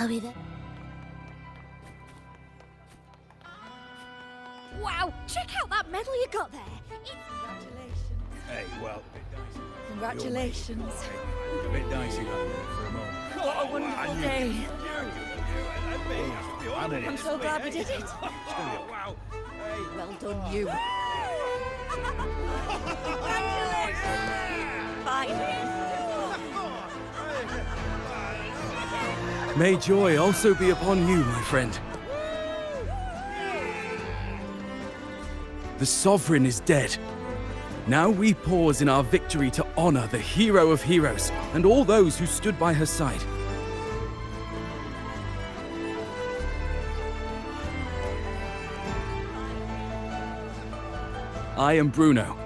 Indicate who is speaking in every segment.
Speaker 1: Hurry then. Wow, check out that medal you got there.
Speaker 2: Congratulations.
Speaker 3: Hey, well,
Speaker 2: Congratulations.
Speaker 3: a bit dicey that for a moment.
Speaker 2: What a wonderful day.
Speaker 3: I'm
Speaker 2: so glad we did it.
Speaker 3: Wow.
Speaker 2: Well done, you. Finally.
Speaker 4: May joy also be upon you, my friend. The Sovereign is dead. Now we pause in our victory to honor the hero of heroes and all those who stood by her side. I am Bruno,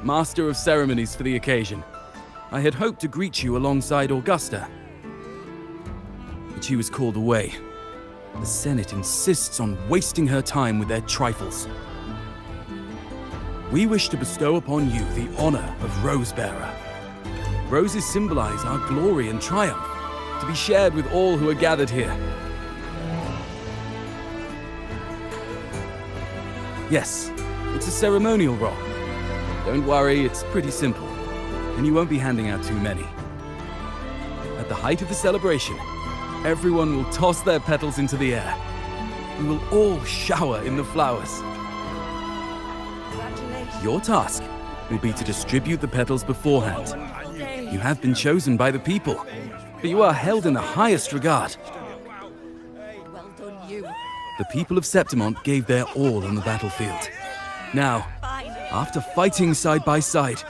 Speaker 4: Master of Ceremonies for the occasion. I had hoped to greet you alongside Augusta, but she was called away. The Senate insists on wasting her time with their trifles. We wish to bestow upon you the honor of Rosebearer. Roses symbolize our glory and triumph, to be shared with all who are gathered here. Yes, it's a ceremonial roll. Don't worry, it's pretty simple, and you won't be handing out too many. At the height of the celebration, everyone will toss their petals into the air. We will all shower in the flowers.
Speaker 2: Congratulations.
Speaker 4: Your task will be to distribute the petals beforehand. You have been chosen by the people, but you are held in the highest regard.
Speaker 2: Well done, you.
Speaker 4: The people of Septimont gave their all on the battlefield. Now,
Speaker 2: Finally.
Speaker 4: after fighting side by side,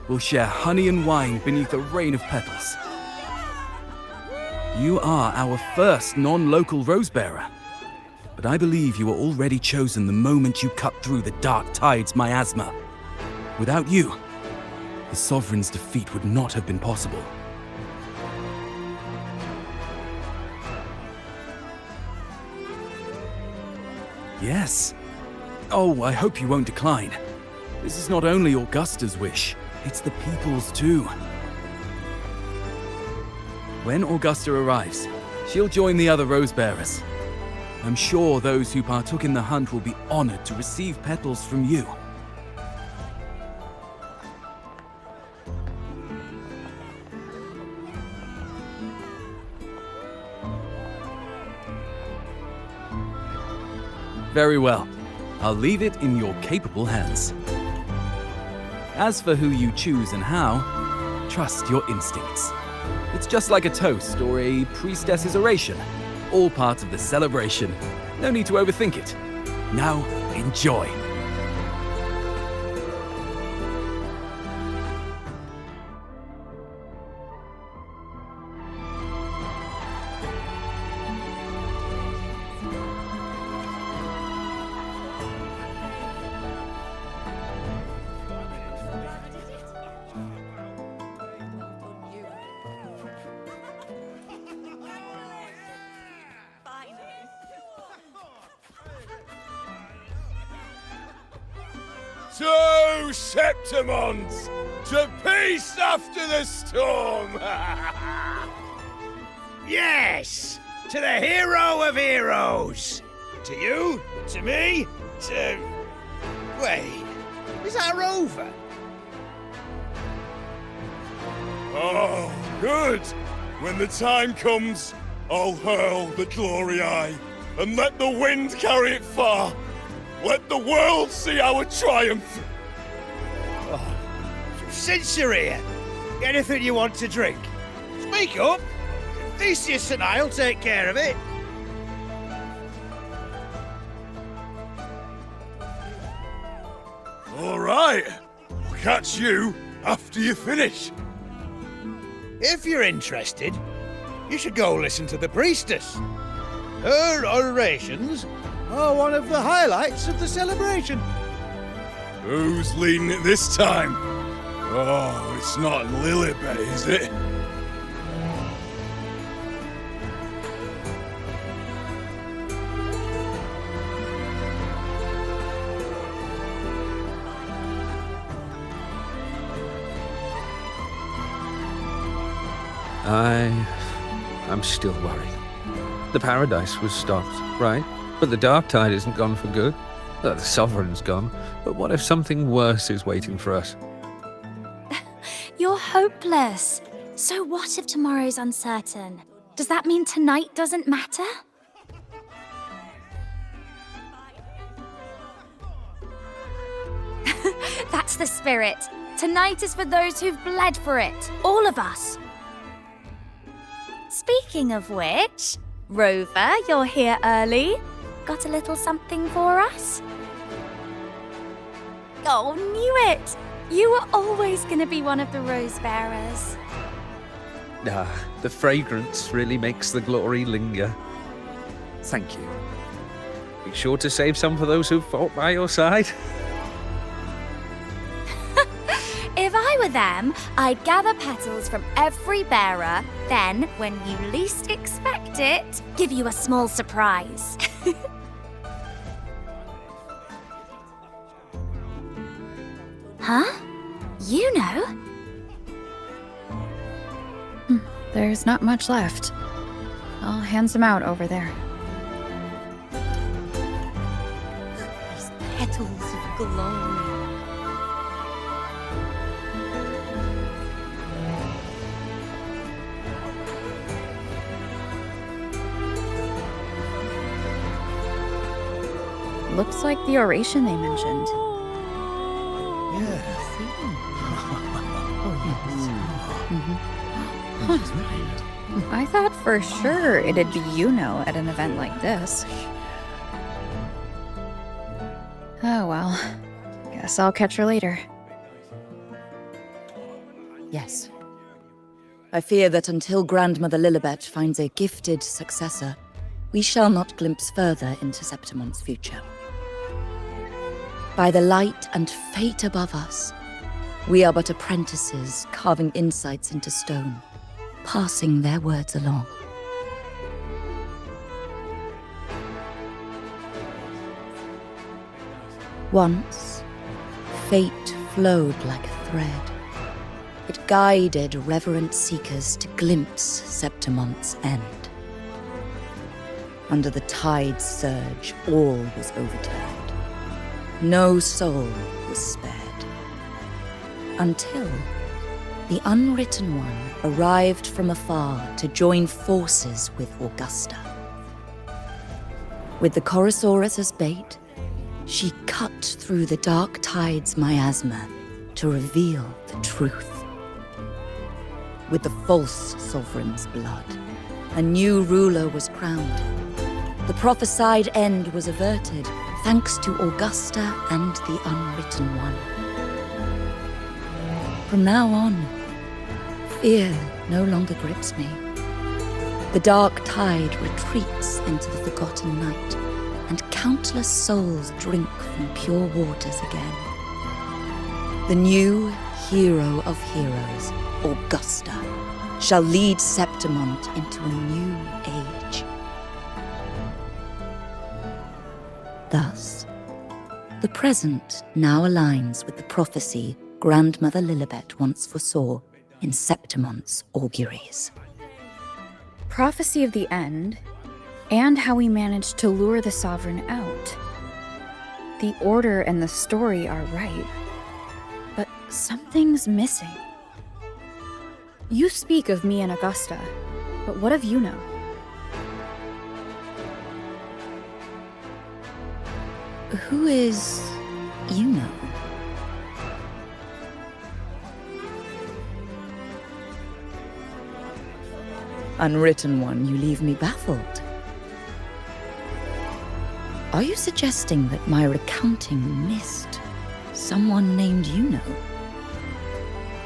Speaker 4: we'll share honey and wine beneath a rain of petals. You are our first non-local Rosebearer, but I believe you were already chosen the moment you cut through the dark tide's miasma. Without you, the Sovereign's defeat would not have been possible. Yes. Oh, I hope you won't decline. This is not only Augusta's wish, it's the people's too. When Augusta arrives, she'll join the other Rosebearers. I'm sure those who partook in the hunt will be honored to receive petals from you. Very well. I'll leave it in your capable hands. As for who you choose and how, trust your instincts. It's just like a toast or a priestess's oration, all part of the celebration. No need to overthink it. Now, enjoy.
Speaker 5: To Septimont! To peace after the storm!
Speaker 3: Yes! To the hero of heroes! To you, to me, to... Wait, is that a rover?
Speaker 5: Oh, good! When the time comes, I'll hurl the glory eye and let the wind carry it far. Let the world see our triumph!
Speaker 3: Since you're here, anything you want to drink? Speak up! Theseus and I'll take care of it.
Speaker 5: All right, I'll catch you after you finish.
Speaker 3: If you're interested, you should go listen to the priestess. Her orations are one of the highlights of the celebration.
Speaker 5: Who's leading it this time? Oh, it's not Lilibet, is it?
Speaker 6: I'm still worried. The paradise was stopped, right? But the dark tide isn't gone for good. The sovereign's gone. But what if something worse is waiting for us?
Speaker 1: You're hopeless. So what if tomorrow's uncertain? Does that mean tonight doesn't matter? That's the spirit. Tonight is for those who've bled for it. All of us. Speaking of which, Rover, you're here early. Got a little something for us? Oh, knew it! You were always going to be one of the rose bearers.
Speaker 6: The fragrance really makes the glory linger. Thank you. Be sure to save some for those who fought by your side.
Speaker 1: If I were them, I'd gather petals from every bearer, then, when you least expect it, give you a small surprise. Huh? You know?
Speaker 7: There's not much left. I'll hand some out over there.
Speaker 2: These petals of glory.
Speaker 7: Looks like the oration they mentioned. I thought for sure it'd be at an event like this. Oh well. Guess I'll catch her later.
Speaker 2: Yes. I fear that until Grandmother Lilibet finds a gifted successor, we shall not glimpse further into Septimon's future. By the light and fate above us, we are but apprentices carving insights into stone, passing their words along. Once, fate flowed like a thread. It guided reverent seekers to glimpse Septimon's end. Under the tide's surge, all was overturned. No soul was spared. Until the Unwritten One arrived from afar to join forces with Augusta. With the Chorosaurus as bait, she cut through the dark tide's miasma to reveal the truth. With the false sovereign's blood, a new ruler was crowned. The prophesied end was averted, thanks to Augusta and the Unwritten One. From now on, fear no longer grips me. The dark tide retreats into the forgotten night, and countless souls drink from pure waters again. The new hero of heroes, Augusta, shall lead Septimont into a new age. Thus, the present now aligns with the prophecy Grandmother Lilibet once foresaw in Septimont's auguries.
Speaker 7: Prophecy of the end, and how we managed to lure the Sovereign out. The order and the story are right, but something's missing. You speak of me and Augusta, but what of Yuno?
Speaker 2: Who is Yuno? Unwritten One, you leave me baffled. Are you suggesting that my recounting missed someone named Yuno?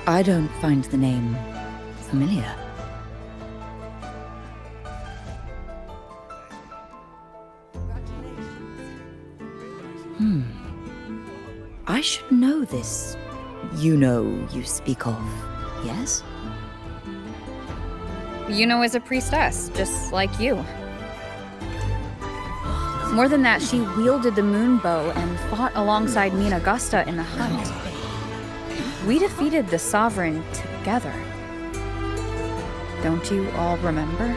Speaker 2: I don't find the name familiar. I should know this Yuno you speak of, yes?
Speaker 7: Yuno is a priestess, just like you. More than that, she wielded the moon bow and fought alongside me and Augusta in the hunt. We defeated the Sovereign together. Don't you all remember?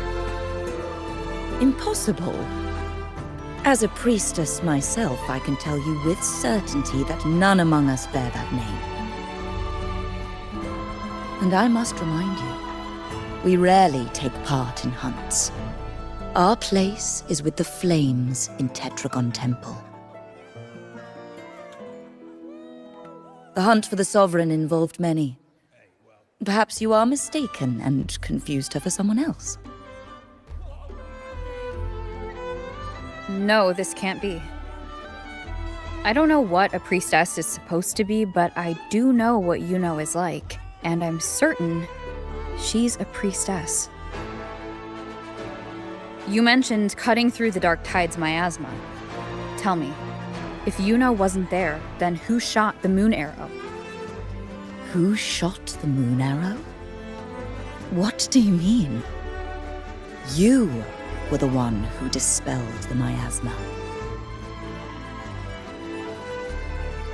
Speaker 2: Impossible. As a priestess myself, I can tell you with certainty that none among us bear that name. And I must remind you, we rarely take part in hunts. Our place is with the flames in Tetragon Temple. The hunt for the Sovereign involved many. Perhaps you are mistaken and confused her for someone else.
Speaker 7: No, this can't be. I don't know what a priestess is supposed to be, but I do know what Yuno is like, and I'm certain she's a priestess. You mentioned cutting through the dark tide's miasma. Tell me, if Yuno wasn't there, then who shot the moon arrow?
Speaker 2: Who shot the moon arrow? What do you mean? You were the one who dispelled the miasma.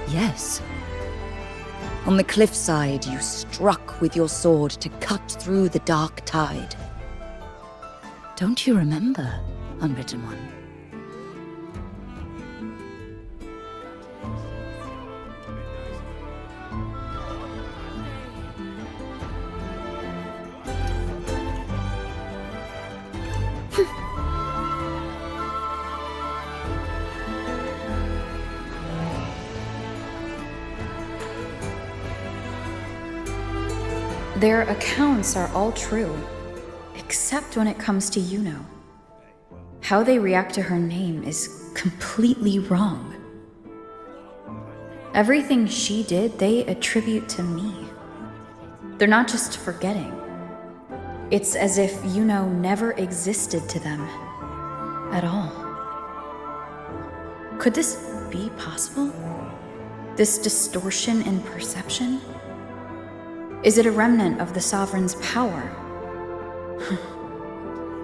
Speaker 2: Yes. On the cliffside, you struck with your sword to cut through the dark tide. Don't you remember, Unwritten One?
Speaker 7: Their accounts are all true, except when it comes to Yuno. How they react to her name is completely wrong. Everything she did, they attribute to me. They're not just forgetting. It's as if Yuno never existed to them at all. Could this be possible? This distortion in perception? Is it a remnant of the Sovereign's power?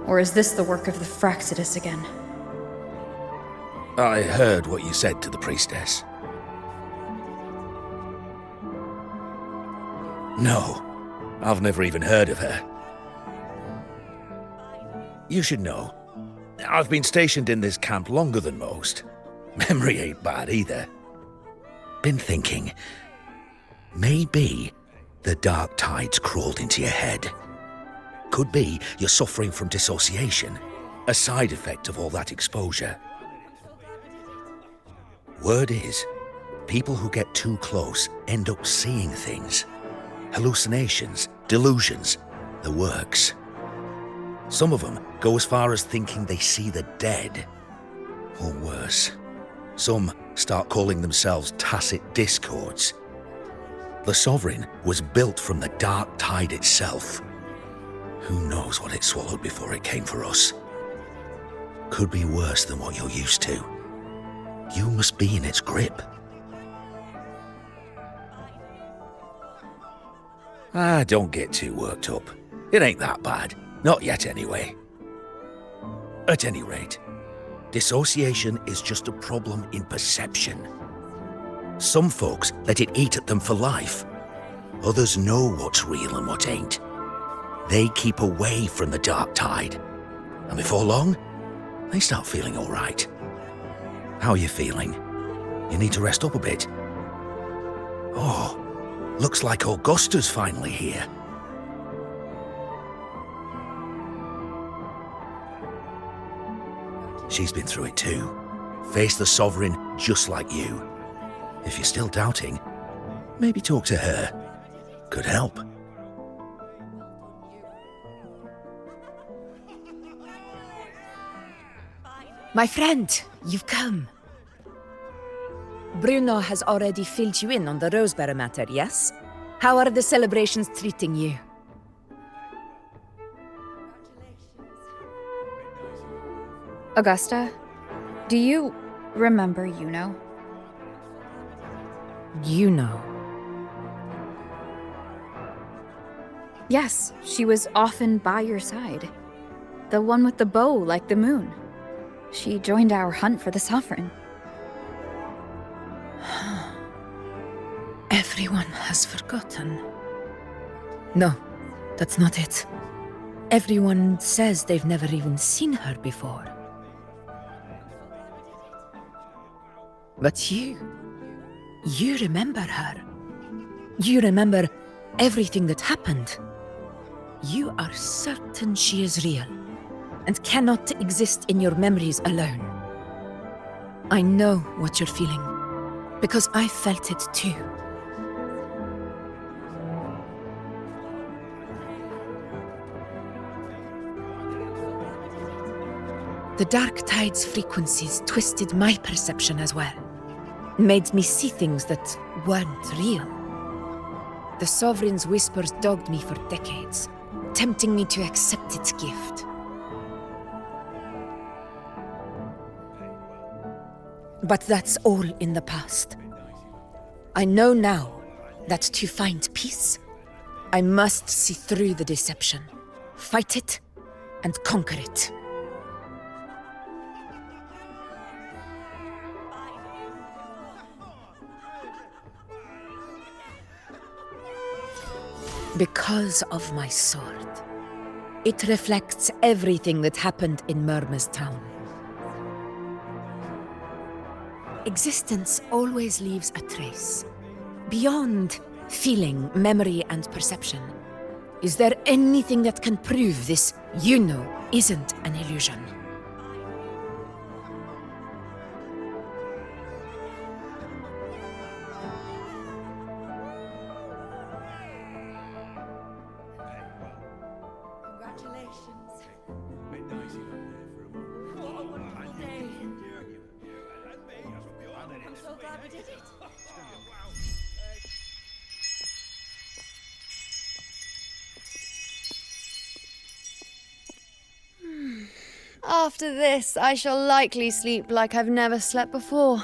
Speaker 7: Or is this the work of the Fractidus again?
Speaker 8: I heard what you said to the priestess. No, I've never even heard of her. You should know, I've been stationed in this camp longer than most. Memory ain't bad either. Been thinking, maybe the dark tide's crawled into your head. Could be you're suffering from dissociation, a side effect of all that exposure. Word is, people who get too close end up seeing things. Hallucinations, delusions, the works. Some of them go as far as thinking they see the dead. Or worse, some start calling themselves tacit discords. The Sovereign was built from the dark tide itself. Who knows what it swallowed before it came for us? Could be worse than what you're used to. You must be in its grip. Don't get too worked up. It ain't that bad. Not yet, anyway. At any rate, dissociation is just a problem in perception. Some folks let it eat at them for life. Others know what's real and what ain't. They keep away from the dark tide. And before long, they start feeling all right. How are you feeling? You need to rest up a bit. Oh, looks like Augusta's finally here. She's been through it too. Faced the Sovereign just like you. If you're still doubting, maybe talk to her. Could help.
Speaker 9: My friend, you've come. Bruno has already filled you in on the Rosebearer matter, yes? How are the celebrations treating you?
Speaker 7: Augusta, do you remember Yuno?
Speaker 9: Yuno.
Speaker 7: Yes, she was often by your side. The one with the bow like the moon. She joined our hunt for the Sovereign.
Speaker 9: Everyone has forgotten. No, that's not it. Everyone says they've never even seen her before. But you remember her. You remember everything that happened. You are certain she is real and cannot exist in your memories alone. I know what you're feeling, because I felt it too. The Dark Tide's frequencies twisted my perception as well, made me see things that weren't real. The Sovereign's whispers dogged me for decades, tempting me to accept its gift. But that's all in the past. I know now that to find peace, I must see through the deception, fight it, and conquer it. Because of my sword. It reflects everything that happened in Murma's town. Existence always leaves a trace. Beyond feeling, memory, and perception. Is there anything that can prove this, isn't an illusion?
Speaker 10: After this, I shall likely sleep like I've never slept before.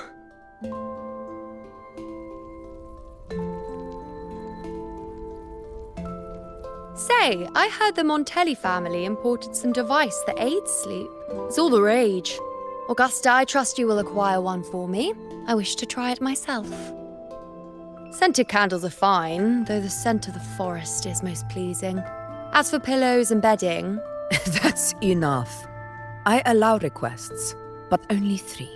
Speaker 10: Say, I heard the Montelli family imported some device that aids sleep. It's all the rage. Augusta, I trust you will acquire one for me. I wish to try it myself. Scented candles are fine, though the scent of the forest is most pleasing. As for pillows and bedding...
Speaker 9: That's enough. I allow requests, but only 3.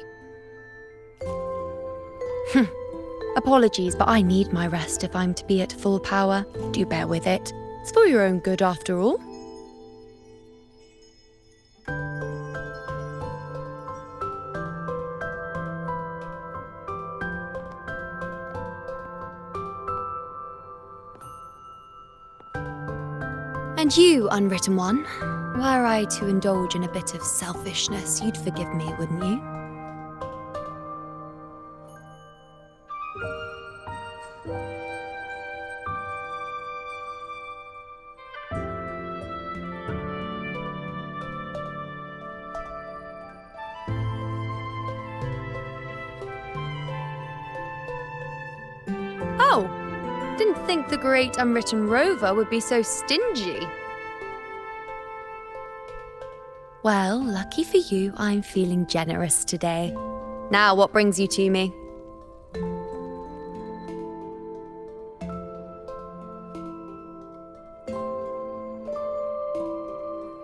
Speaker 10: Apologies, but I need my rest if I'm to be at full power. Do bear with it. It's for your own good, after all. And you, Unwritten One, were I to indulge in a bit of selfishness, you'd forgive me, wouldn't you? Oh, didn't think the great Unwritten Rover would be so stingy. Well, lucky for you, I'm feeling generous today. Now, what brings you to me?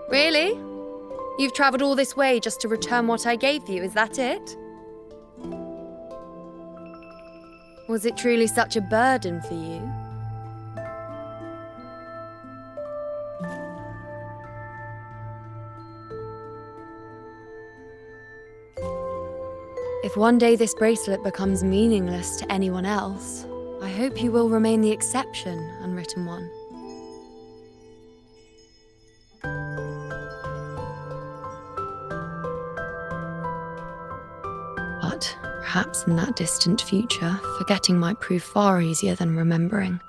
Speaker 10: Really? You've travelled all this way just to return what I gave you, is that it? Was it truly such a burden for you? If one day this bracelet becomes meaningless to anyone else, I hope you will remain the exception, Unwritten One. But perhaps in that distant future, forgetting might prove far easier than remembering.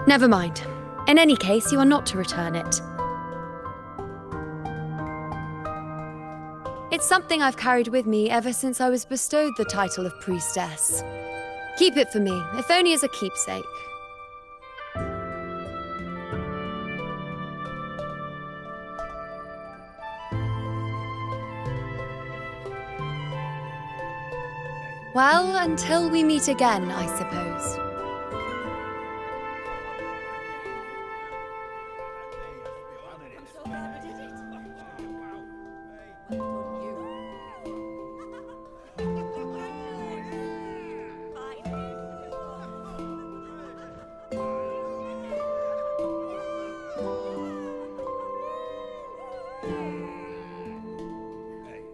Speaker 10: Never mind. In any case, you are not to return it. It's something I've carried with me ever since I was bestowed the title of priestess. Keep it for me, if only as a keepsake. Well, until we meet again, I suppose.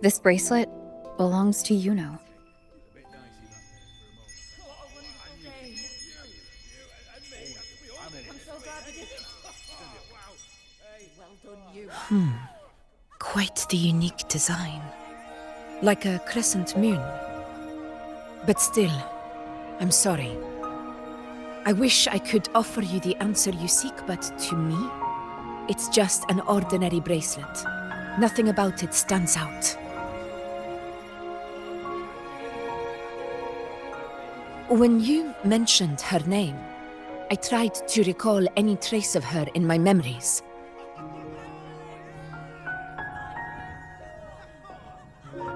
Speaker 7: This bracelet belongs to Yuno.
Speaker 9: Quite the unique design. Like a crescent moon. But still, I'm sorry. I wish I could offer you the answer you seek, but to me, it's just an ordinary bracelet. Nothing about it stands out. When you mentioned her name, I tried to recall any trace of her in my memories.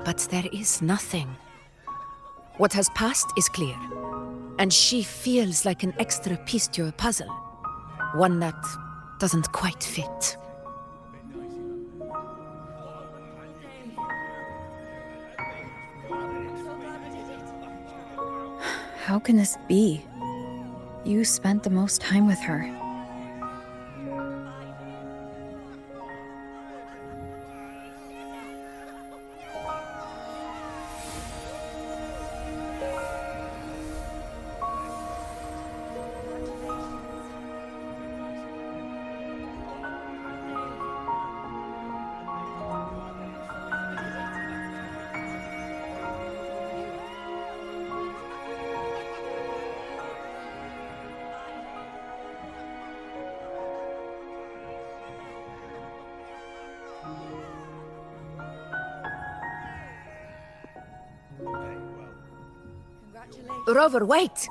Speaker 9: But there is nothing. What has passed is clear, and she feels like an extra piece to a puzzle, one that doesn't quite fit.
Speaker 7: How can this be? You spent the most time with her.
Speaker 9: Rover, wait!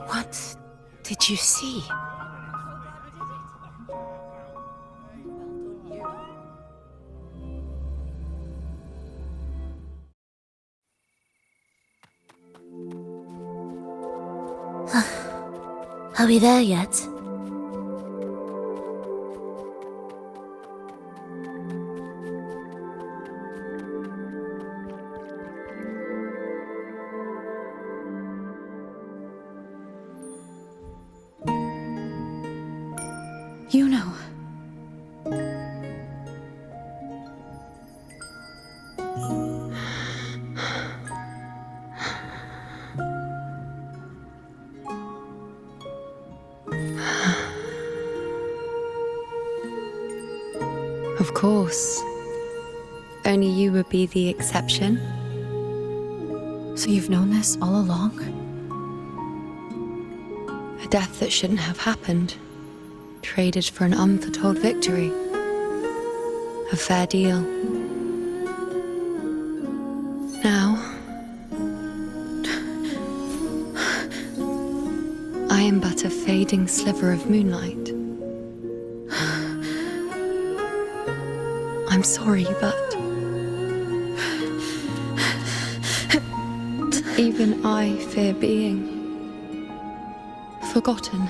Speaker 9: What did you see?
Speaker 1: Are we there yet?
Speaker 7: You know.
Speaker 10: Of course. Only you would be the exception.
Speaker 7: So you've known this all along?
Speaker 10: A death that shouldn't have happened. Traded for an unforetold victory. A fair deal. Now, I am but a fading sliver of moonlight. I'm sorry, but even I fear being forgotten.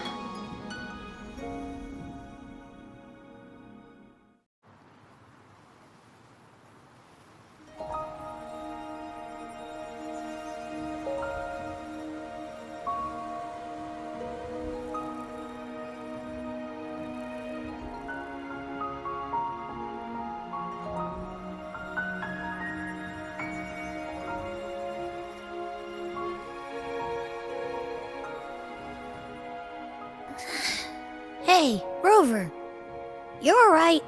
Speaker 1: Hey, Rover. You're all right.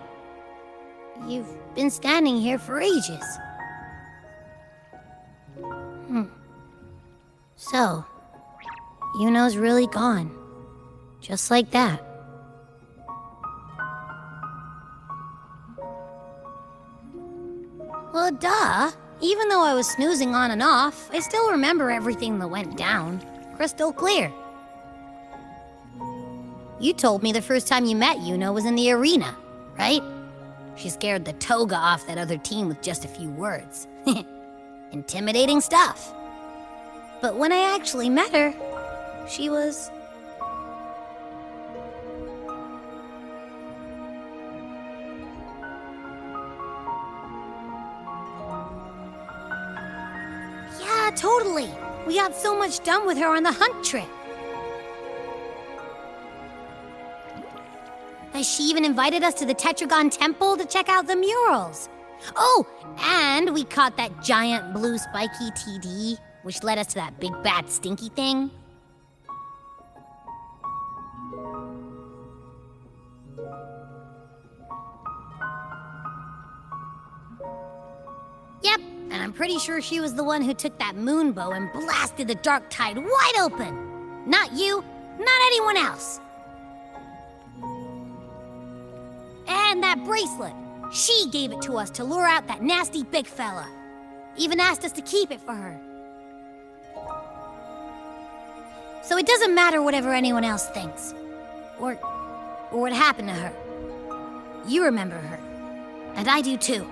Speaker 1: You've been standing here for ages. So, Yuno's really gone. Just like that. Well, duh. Even though I was snoozing on and off, I still remember everything that went down. Crystal clear. You told me the first time you met Yuno was in the arena, right? She scared the toga off that other team with just a few words. Intimidating stuff. But when I actually met her, she was... Yeah, totally. We got so much done with her on the hunt trip. She even invited us to the Tetragon Temple to check out the murals. Oh, and we caught that giant blue spiky TD, which led us to that big bad stinky thing. Yep, and I'm pretty sure she was the one who took that moon bow and blasted the dark tide wide open. Not you, not anyone else. And that bracelet. She gave it to us to lure out that nasty big fella. Even asked us to keep it for her. So it doesn't matter whatever anyone else thinks. Or what happened to her. You remember her. And I do too.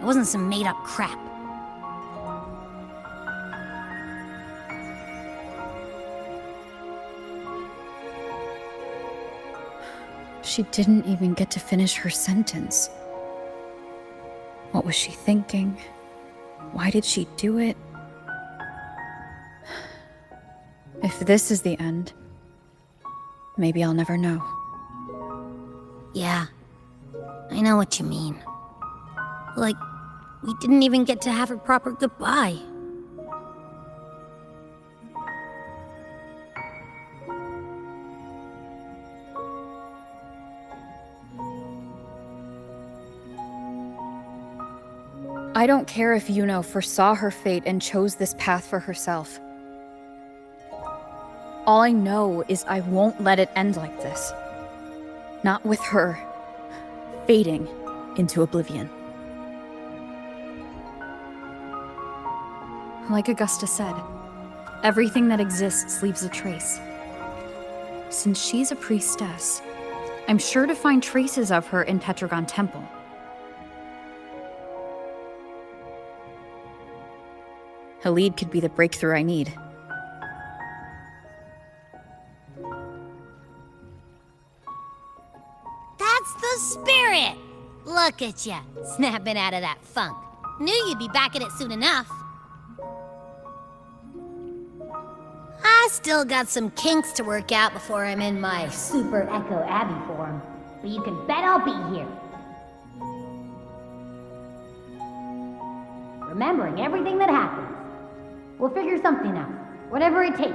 Speaker 1: It wasn't some made-up crap.
Speaker 7: She didn't even get to finish her sentence. What was she thinking? Why did she do it? If this is the end, maybe I'll never know.
Speaker 1: Yeah, I know what you mean. Like, we didn't even get to have a proper goodbye.
Speaker 7: I don't care if Yuno foresaw her fate and chose this path for herself. All I know is I won't let it end like this. Not with her fading into oblivion. Like Augusta said, everything that exists leaves a trace. Since she's a priestess, I'm sure to find traces of her in Tetragon Temple. Halid could be the breakthrough I need.
Speaker 1: That's the spirit! Look at ya, snapping out of that funk. Knew you'd be back at it soon enough. I still got some kinks to work out before I'm in my Super Echo Abbey form, but you can bet I'll be here. Remembering everything that happens. We'll figure something out, whatever it takes.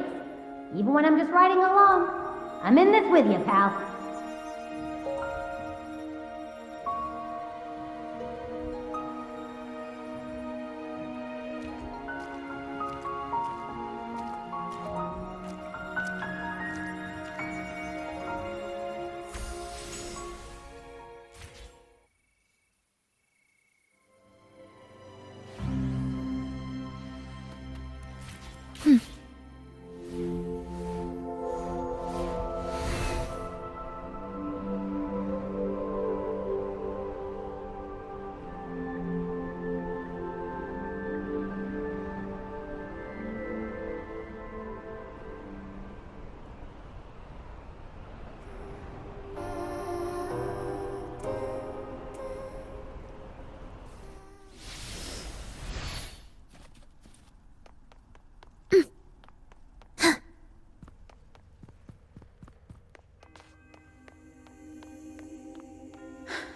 Speaker 1: Even when I'm just riding along. I'm in this with you, pal.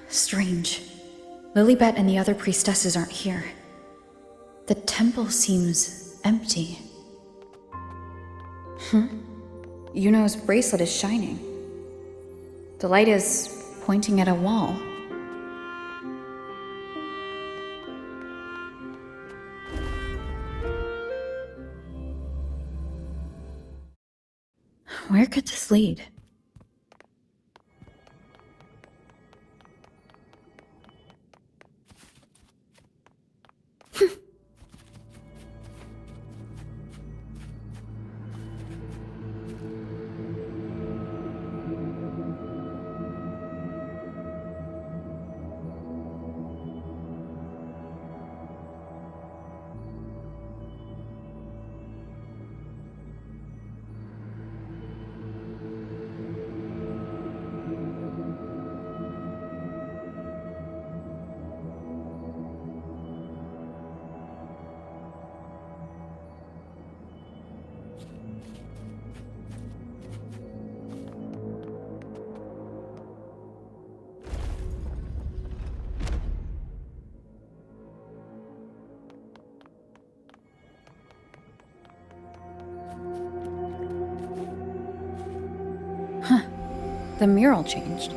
Speaker 7: Strange. Lilibet and the other priestesses aren't here. The temple seems empty. Yuno's bracelet is shining. The light is pointing at a wall. Where could this lead? The mural changed.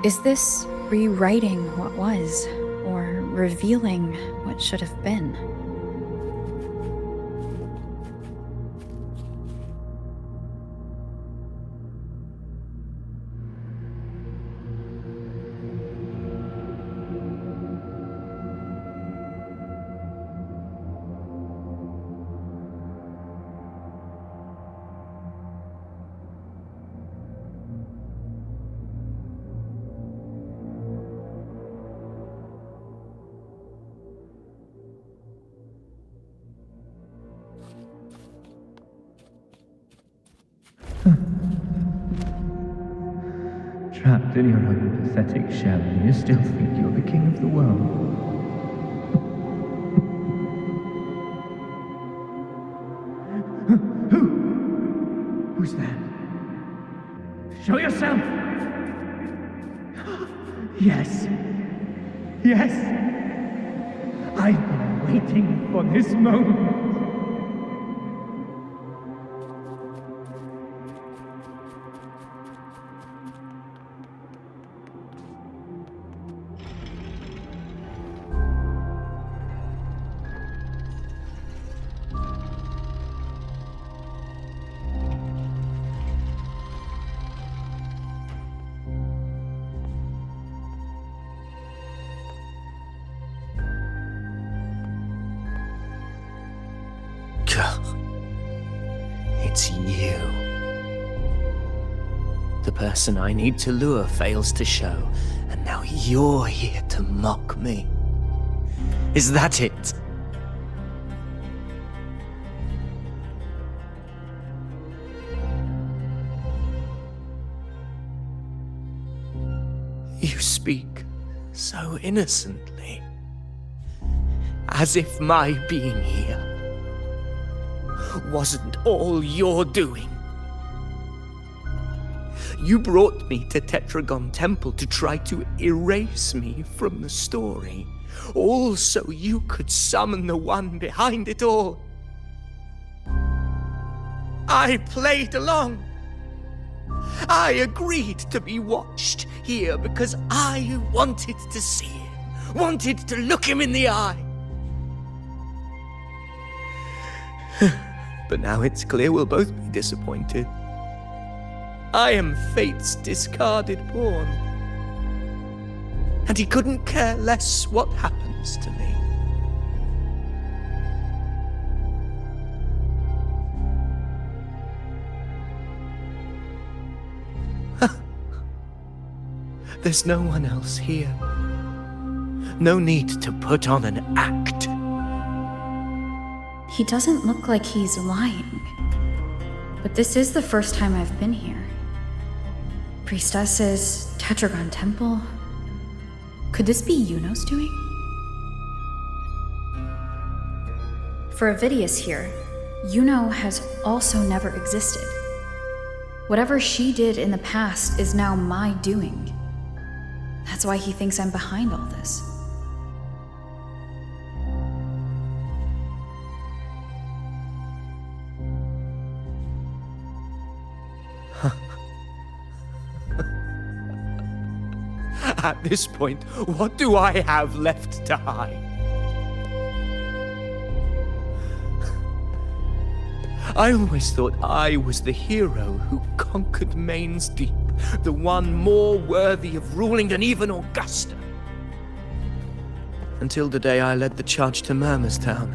Speaker 7: Is this rewriting what was, or revealing what should have been?
Speaker 11: Trapped in your own pathetic shell, and you still think you're the king of the world. Who's there? Show yourself! Yes. Yes! I've been waiting for this moment.
Speaker 12: It's you. The person I need to lure fails to show, and now you're here to mock me. Is that it? You speak so innocently, as if my being here wasn't all you're doing. You brought me to Tetragon Temple to try to erase me from the story, all so you could summon the one behind it all. I played along. I agreed to be watched here because I wanted to see him, wanted to look him in the eye. But now it's clear we'll both be disappointed. I am fate's discarded pawn. And he couldn't care less what happens to me. There's no one else here. No need to put on an act.
Speaker 7: He doesn't look like he's lying. But this is the first time I've been here. Priestesses, Tetragon Temple. Could this be Yuno's doing? For Avidius here, Yuno has also never existed. Whatever she did in the past is now my doing. That's why he thinks I'm behind all this.
Speaker 12: At this point, what do I have left to hide? I always thought I was the hero who conquered Main's Deep, the one more worthy of ruling than even Augusta. Until the day I led the charge to Murmur's Town,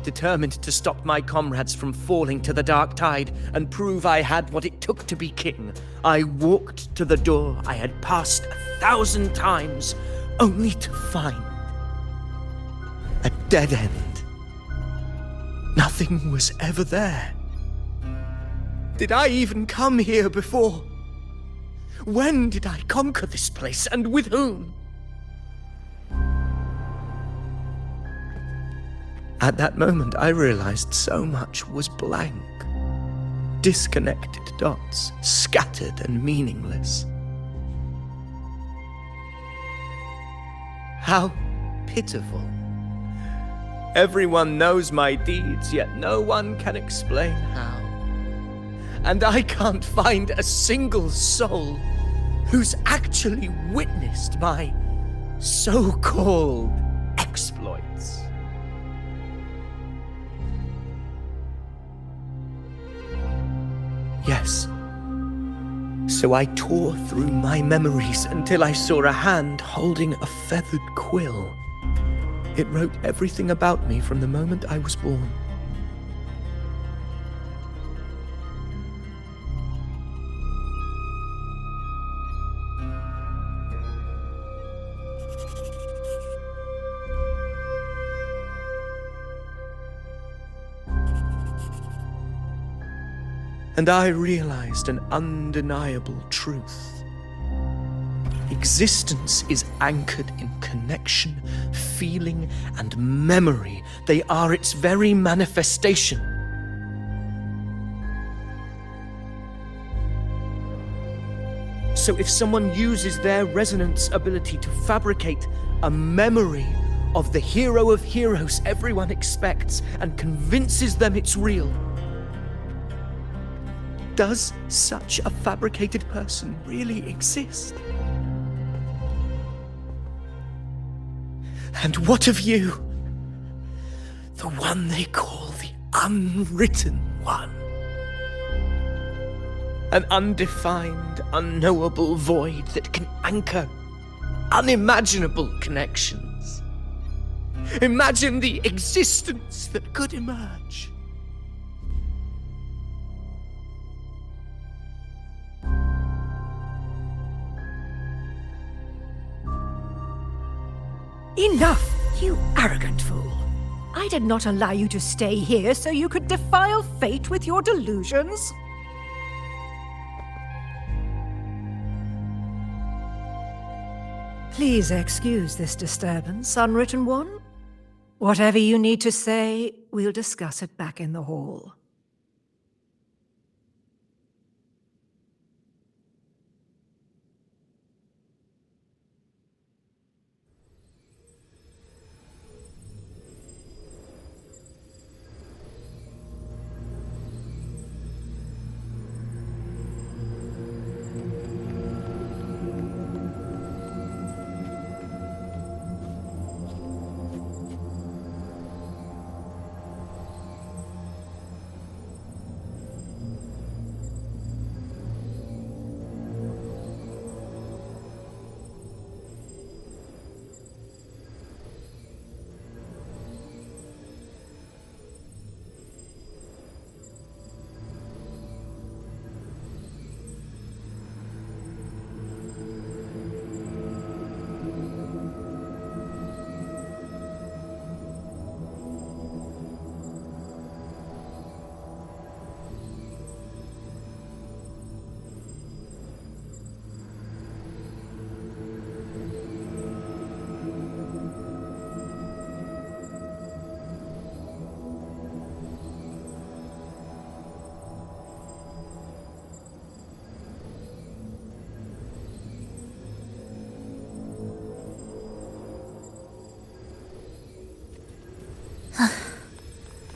Speaker 12: Determined to stop my comrades from falling to the dark tide and prove I had what it took to be king, I walked to the door I had passed 1,000 times, only to find a dead end. Nothing was ever there. Did I even come here before? When did I conquer this place, and with whom? At that moment, I realized so much was blank. Disconnected dots, scattered and meaningless. How pitiful. Everyone knows my deeds, yet no one can explain how. And I can't find a single soul who's actually witnessed my so-called exploits. Yes. So I tore through my memories until I saw a hand holding a feathered quill. It wrote everything about me from the moment I was born. And I realized an undeniable truth. Existence is anchored in connection, feeling, and memory. They are its very manifestation. So if someone uses their resonance ability to fabricate a memory of the hero of heroes everyone expects and convinces them it's real, does such a fabricated person really exist? And what of you? The one they call the unwritten one. An undefined, unknowable void that can anchor unimaginable connections. Imagine the existence that could emerge.
Speaker 13: Enough, you arrogant fool. I did not allow you to stay here so you could defile fate with your delusions. Please excuse this disturbance, Unwritten One. Whatever you need to say, we'll discuss it back in the hall.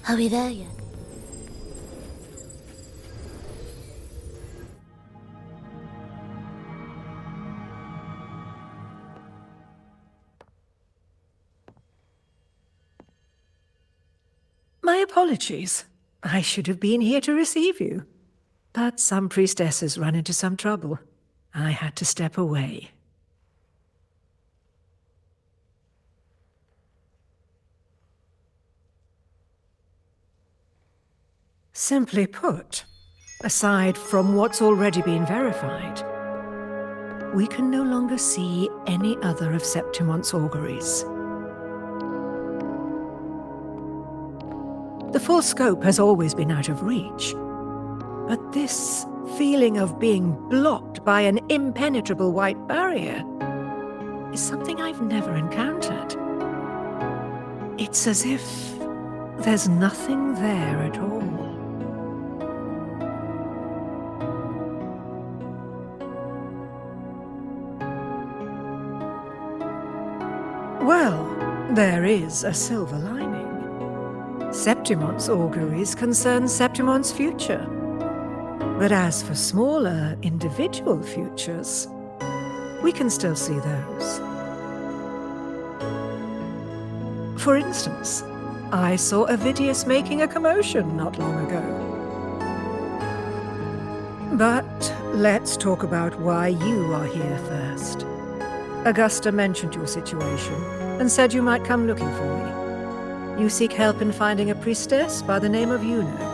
Speaker 1: Are we there yet?
Speaker 13: My apologies. I should have been here to receive you. But some priestesses run into some trouble. I had to step away. Simply put, aside from what's already been verified, we can no longer see any other of Septimon's auguries. The full scope has always been out of reach, but this feeling of being blocked by an impenetrable white barrier is something I've never encountered. It's as if there's nothing there at all. Well, there is a silver lining. Septimon's auguries concern Septimon's future. But as for smaller, individual futures, we can still see those. For instance, I saw Avidius making a commotion not long ago. But let's talk about why you are here first. Augusta mentioned your situation and said you might come looking for me. You seek help in finding a priestess by the name of Yuno.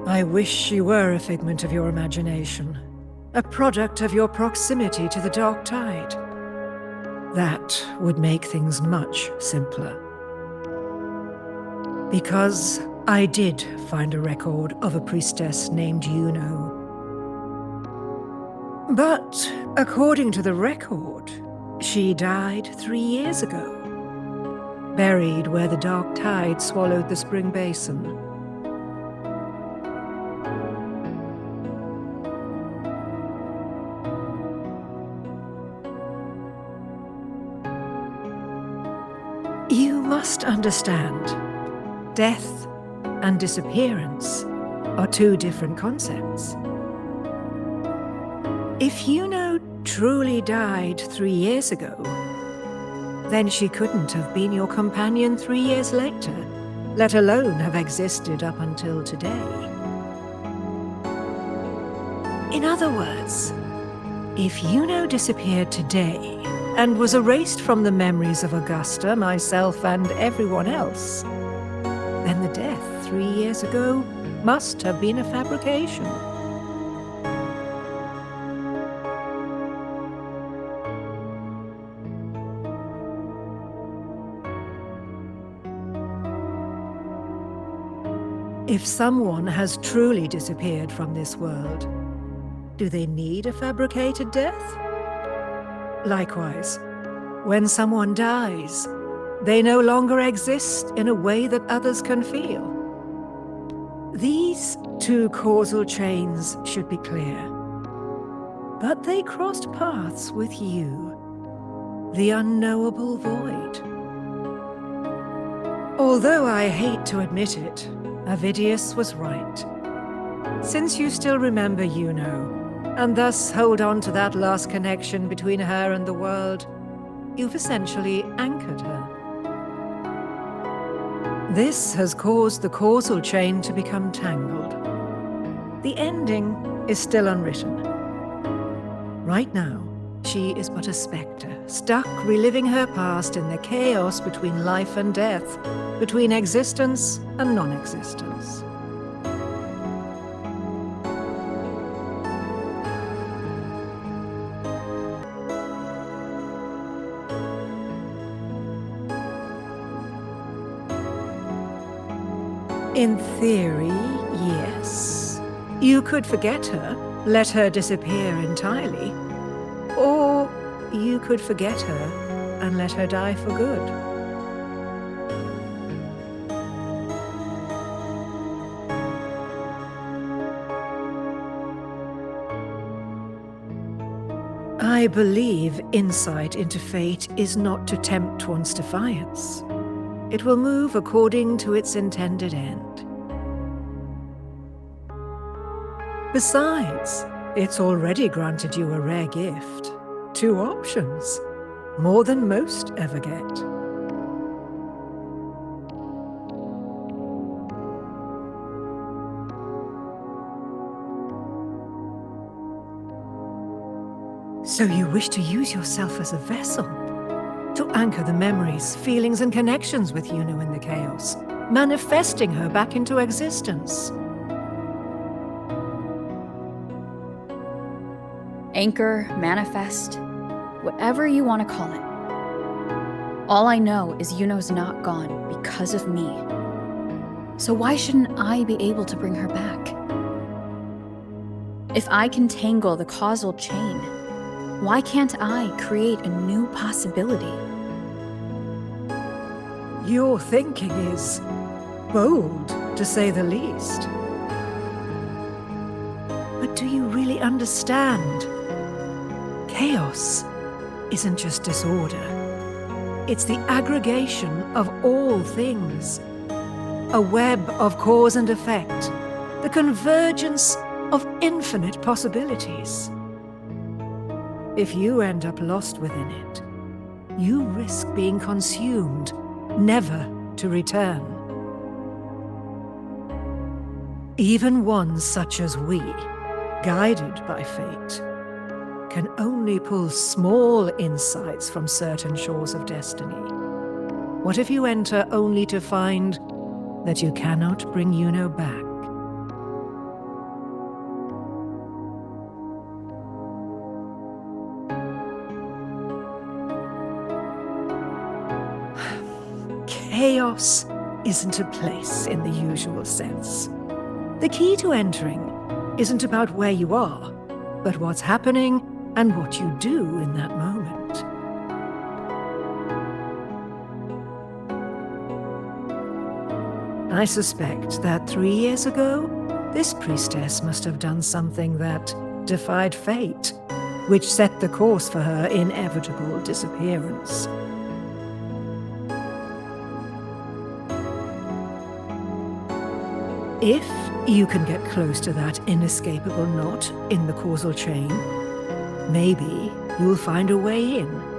Speaker 13: I wish she were a figment of your imagination, a product of your proximity to the dark tide. That would make things much simpler. Because I did find a record of a priestess named Yuno. But according to the record, she died 3 years ago, buried where the dark tide swallowed the spring basin. You must understand, death and disappearance are two different concepts. If Yuno truly died 3 years ago, then she couldn't have been your companion 3 years later, let alone have existed up until today. In other words, if Yuno disappeared today and was erased from the memories of Augusta, myself, and everyone else, then the death 3 years ago must have been a fabrication. If someone has truly disappeared from this world, do they need a fabricated death? Likewise, when someone dies, they no longer exist in a way that others can feel. These two causal chains should be clear. But they crossed paths with you, the unknowable void. Although I hate to admit it, Avidius was right. Since you still remember Yuno, and thus hold on to that last connection between her and the world, you've essentially anchored her. This has caused the causal chain to become tangled. The ending is still unwritten. Right now, she is but a spectre, stuck reliving her past in the chaos between life and death, between existence and non-existence. In theory, yes. You could forget her, let her disappear entirely. Or you could forget her and let her die for good. I believe insight into fate is not to tempt one's defiance. It will move according to its intended end. Besides, it's already granted you a rare gift. 2 options, more than most ever get. So you wish to use yourself as a vessel? To anchor the memories, feelings, and connections with Yuno in the chaos, manifesting her back into existence.
Speaker 7: Anchor, manifest, whatever you want to call it. All I know is Yuno's not gone because of me. So why shouldn't I be able to bring her back? If I can tangle the causal chain, why can't I create a new possibility?
Speaker 13: Your thinking is bold, to say the least. But do you really understand? Chaos isn't just disorder. It's the aggregation of all things. A web of cause and effect. The convergence of infinite possibilities. If you end up lost within it, you risk being consumed, never to return. Even ones such as we, guided by fate, can only pull small insights from certain shores of destiny. What if you enter only to find that you cannot bring Yuno back? Chaos isn't a place in the usual sense. The key to entering isn't about where you are, but what's happening and what you do in that moment. I suspect that 3 years ago, this priestess must have done something that defied fate, which set the course for her inevitable disappearance. If you can get close to that inescapable knot in the causal chain, maybe you'll find a way in.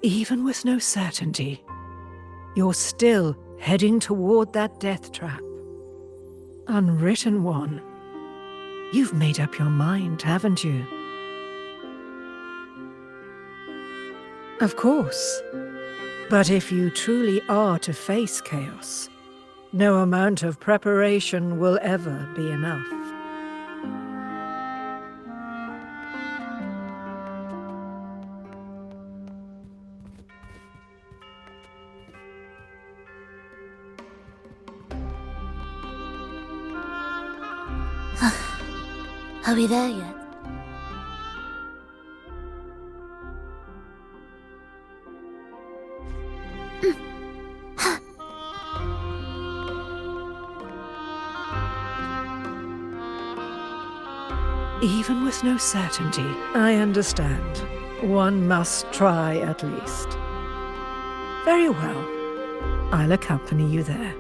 Speaker 13: Even with no certainty, you're still heading toward that death trap. Unwritten one. You've made up your mind, haven't you? Of course. But if you truly are to face chaos, no amount of preparation will ever be enough.
Speaker 1: Are we there yet?
Speaker 13: Even with no certainty, I understand. One must try at least. Very well. I'll accompany you there.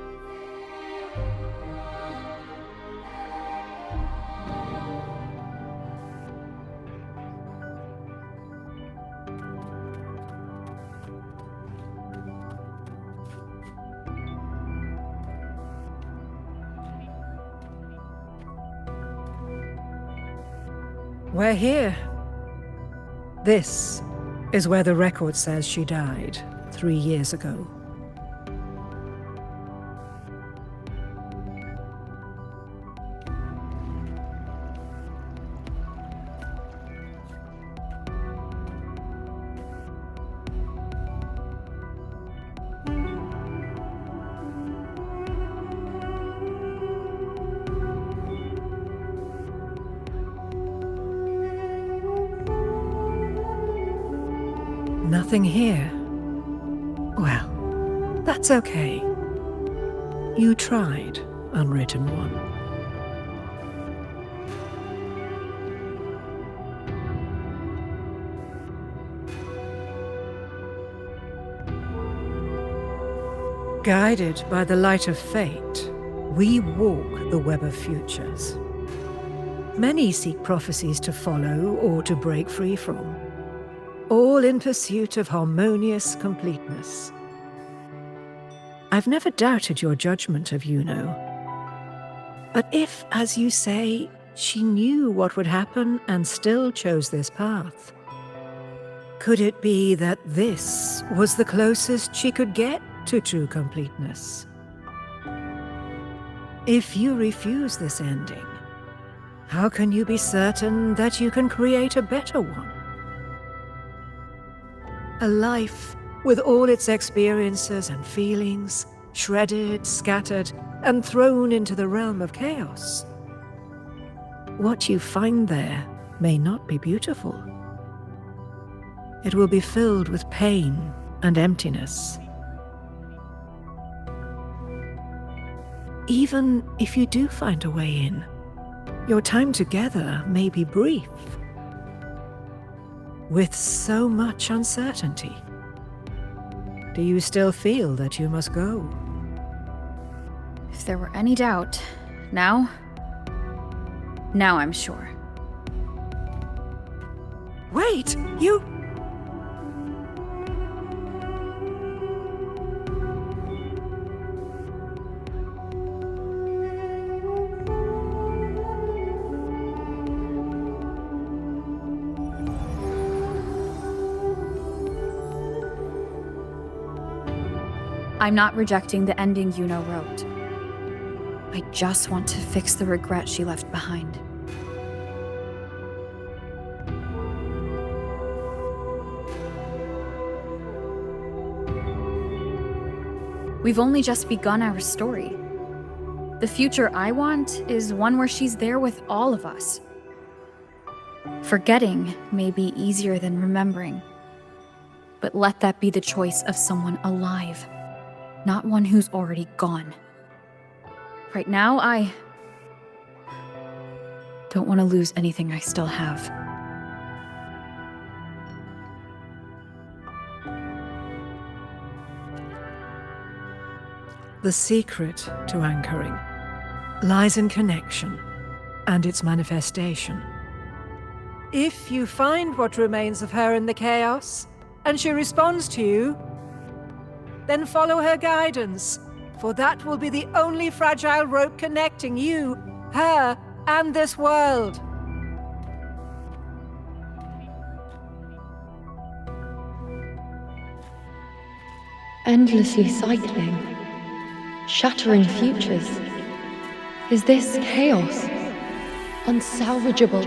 Speaker 13: We're here. This is where the record says she died 3 years ago. Nothing here. Well, that's okay. You tried, Unwritten One. Guided by the light of fate, We walk the web of futures. Many seek prophecies to follow or to break free from, all in pursuit of harmonious completeness. I've never doubted your judgment of Yuno. But if, as you say, she knew what would happen and still chose this path, could it be that this was the closest she could get to true completeness? If you refuse this ending, how can you be certain that you can create a better one? A life with all its experiences and feelings, shredded, scattered, and thrown into the realm of chaos. What you find there may not be beautiful. It will be filled with pain and emptiness. Even if you do find a way in, your time together may be brief, with so much uncertainty. Do you still feel that you must go?
Speaker 7: If there were any doubt, now I'm sure.
Speaker 13: Wait, you...
Speaker 7: I'm not rejecting the ending Yuno wrote. I just want to fix the regret she left behind. We've only just begun our story. The future I want is one where she's there with all of us. Forgetting may be easier than remembering, but let that be the choice of someone alive, not one who's already gone. Right now, I don't want to lose anything I still have.
Speaker 13: The secret to anchoring lies in connection and its manifestation. If you find what remains of her in the chaos, and she responds to you, then follow her guidance, for that will be the only fragile rope connecting you, her, and this world.
Speaker 10: Endlessly cycling, shattering futures. Is this chaos? Unsalvageable,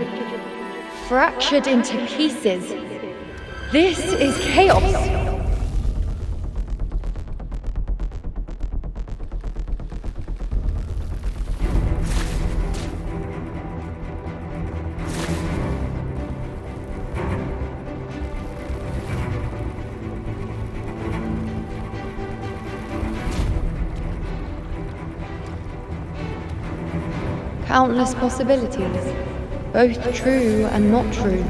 Speaker 10: fractured into pieces. This is chaos! Countless possibilities, both true and not true.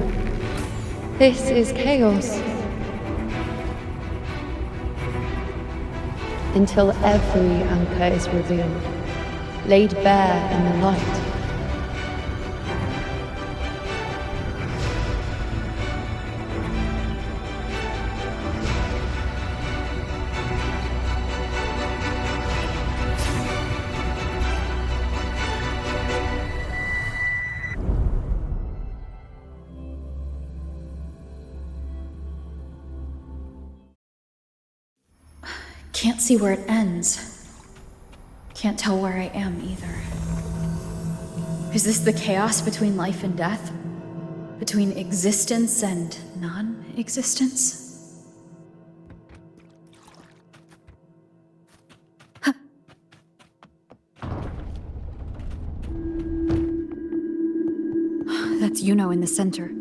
Speaker 10: This is chaos. Until every anchor is revealed, laid bare in the light.
Speaker 7: Can't see where it ends. Can't tell where I am either. Is this the chaos between life and death? Between existence and non-existence? Huh. That's Yuno in the center.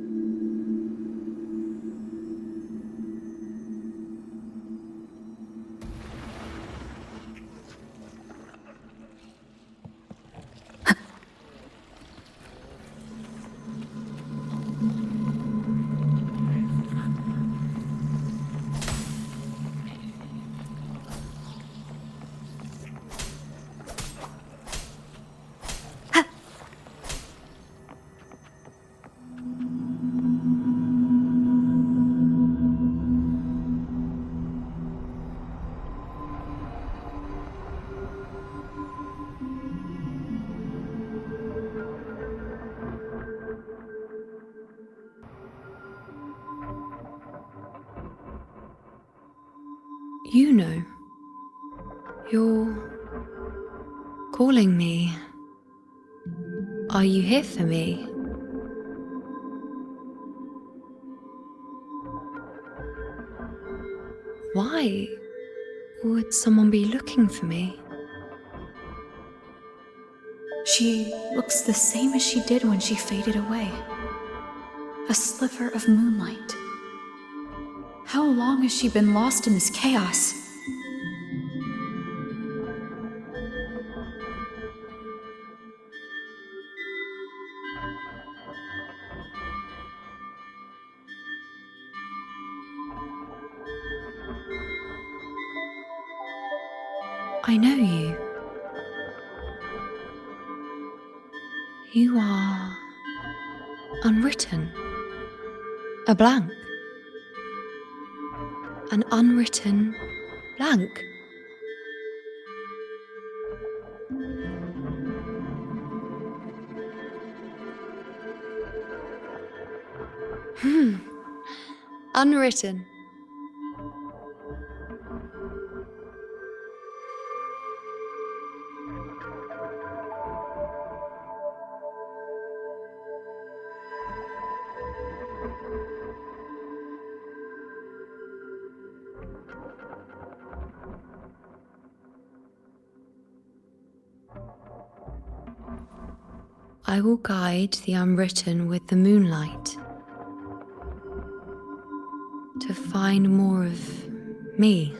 Speaker 10: You know. You're calling me. Are you here for me? Why would someone be looking for me?
Speaker 7: She looks the same as she did when she faded away. A sliver of moonlight. How long has she been lost in this chaos?
Speaker 10: I know you. You are unwritten. A blank. An unwritten blank. Unwritten. I will guide the unwritten with the moonlight to find more of me.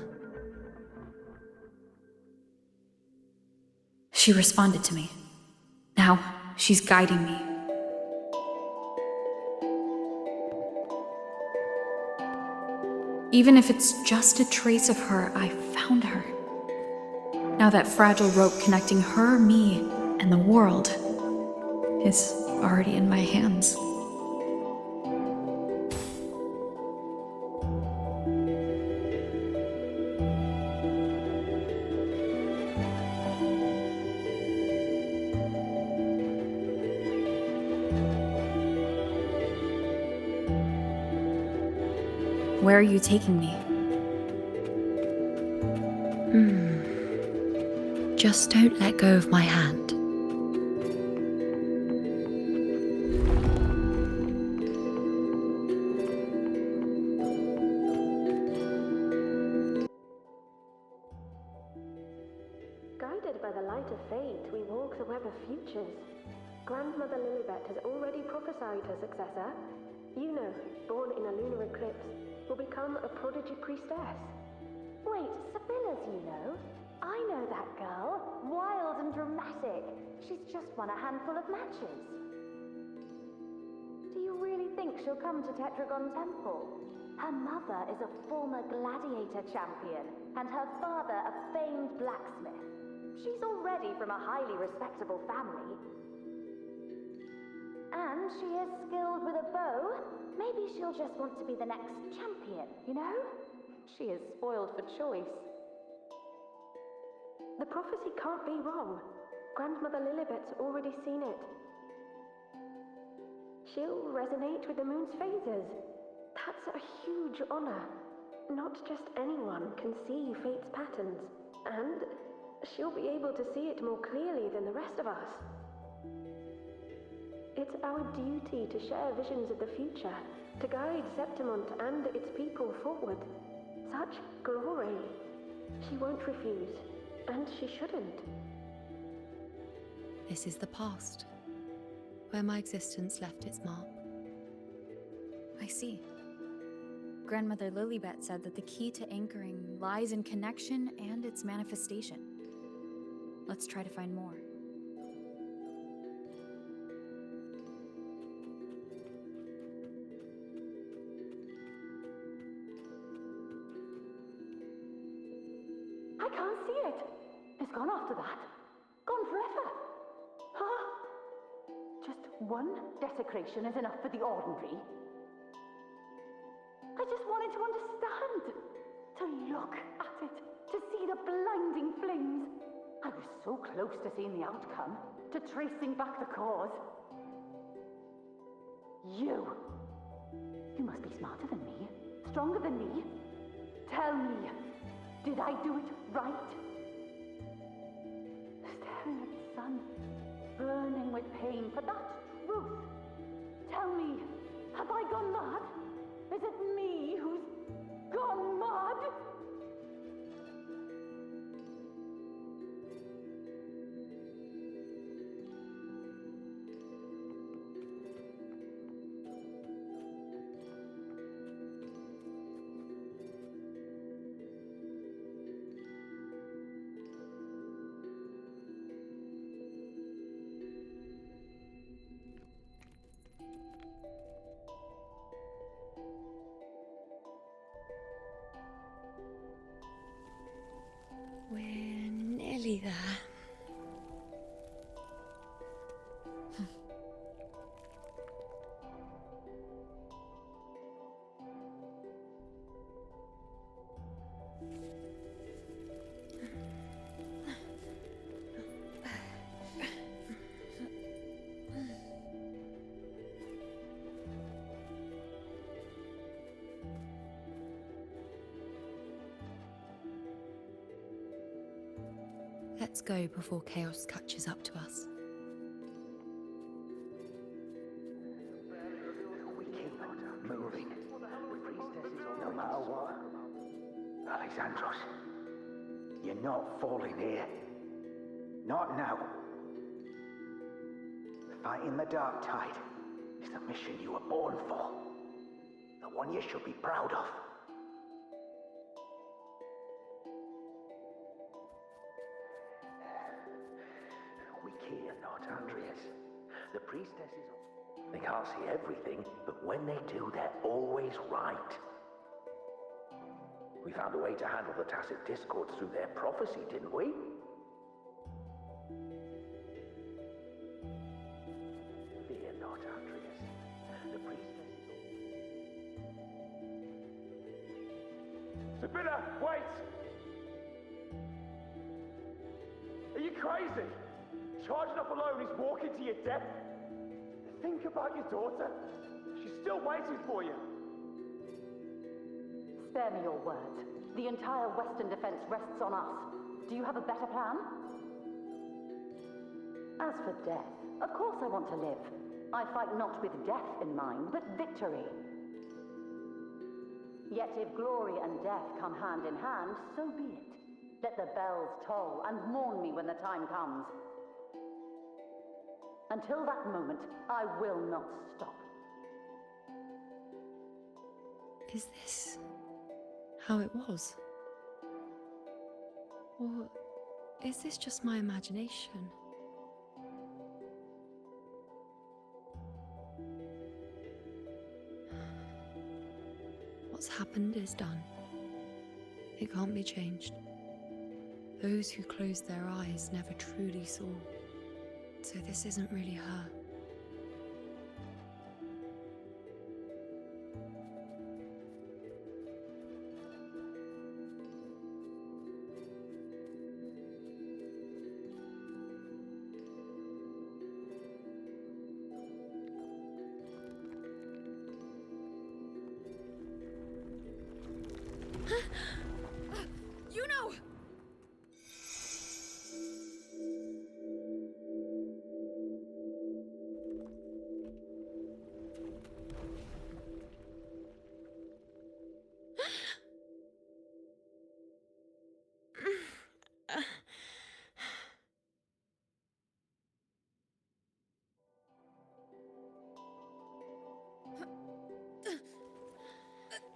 Speaker 7: She responded to me. Now, she's guiding me. Even if it's just a trace of her, I found her. Now that fragile rope connecting her, me, and the world is already in my hands. Where are you taking me?
Speaker 10: Just don't let go of my hand.
Speaker 14: Guided by the light of fate, we walk the web of futures. Grandmother Lilibet has already prophesied her successor. You know, born in a lunar eclipse, will become a prodigy priestess.
Speaker 15: Wait, Sibylla's, you know? I know that girl. Wild and dramatic. She's just won a handful of matches. Do you really think she'll come to Tetragon Temple? Her mother is a former gladiator champion, and her father a famed blacksmith. She's already from a highly respectable family. And she is skilled with a bow. Maybe she'll just want to be the next champion, you know? She is spoiled for choice.
Speaker 14: The prophecy can't be wrong. Grandmother Lilibet's already seen it. She'll resonate with the moon's phases. That's a huge honor. Not just anyone can see fate's patterns, and she'll be able to see it more clearly than the rest of us. It's our duty to share visions of the future, to guide Septimont and its people forward. Such glory. She won't refuse, and she shouldn't.
Speaker 10: This is the past, where my existence left its mark.
Speaker 7: I see. Grandmother Lilibet said that the key to anchoring lies in connection and its manifestation. Let's try to find more.
Speaker 15: I can't see it. It's gone after that. Gone forever. Huh? Just one desecration is enough for the ordinary. I just wanted to understand. To look at it. To see the blinding flames. I was so close to seeing the outcome. To tracing back the cause. You must be smarter than me. Stronger than me. Tell me. Did Did I do it right? Staring at the sun, burning with pain for that truth. Tell me, have I gone mad? Is it me who's gone mad?
Speaker 10: We're nearly there. Let's go before chaos catches up to us.
Speaker 8: We keep moving. No matter what. Alexandros, you're not falling here. Not now. Fighting the Dark Tide is the mission you were born for. The one you should be proud of. We care not, Andreas. The priestesses, they can't see everything, but when they do, they're always right. We found a way to handle the tacit discords through their prophecy, didn't we? Fear not, Andreas. The priestesses...
Speaker 16: Sibylla, wait! Are you crazy? Charging up alone is walking to your death. Think about your daughter. She's still waiting for you.
Speaker 15: Spare me your words. The entire Western defense rests on us. Do you have a better plan? As for death, of course I want to live. I fight not with death in mind, but victory. Yet if glory and death come hand in hand, so be it. Let the bells toll and mourn me when the time comes. Until that moment, I will not stop.
Speaker 10: Is this how it was? Or is this just my imagination? What's happened is done. It can't be changed. Those who closed their eyes never truly saw. So this isn't really her.
Speaker 7: You know!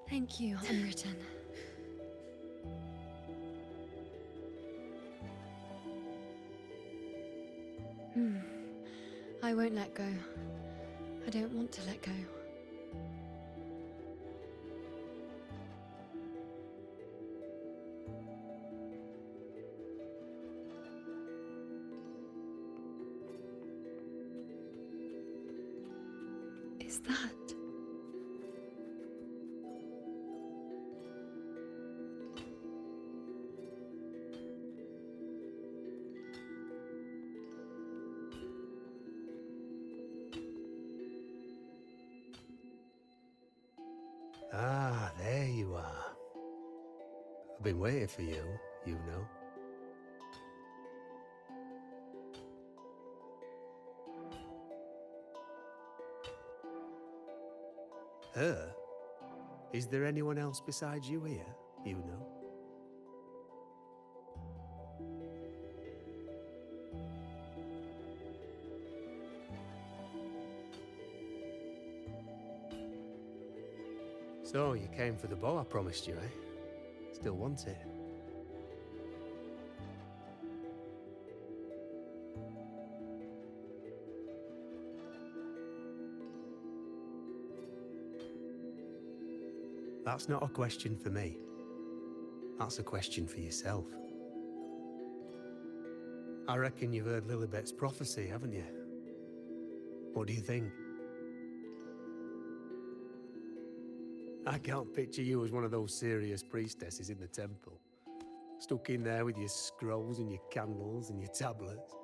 Speaker 10: Thank you, Unwritten. I won't let go. I don't want to let go. Is that?
Speaker 3: Ah, there you are.
Speaker 17: I've been waiting for you, you know. Her? Is there anyone else besides you here, you know? So, you came for the bow I promised you, eh? Still want it? That's not a question for me. That's a question for yourself. I reckon you've heard Lilibet's prophecy, haven't you? What do you think? I can't picture you as one of those serious priestesses in the temple. Stuck in there with your scrolls and your candles and your tablets.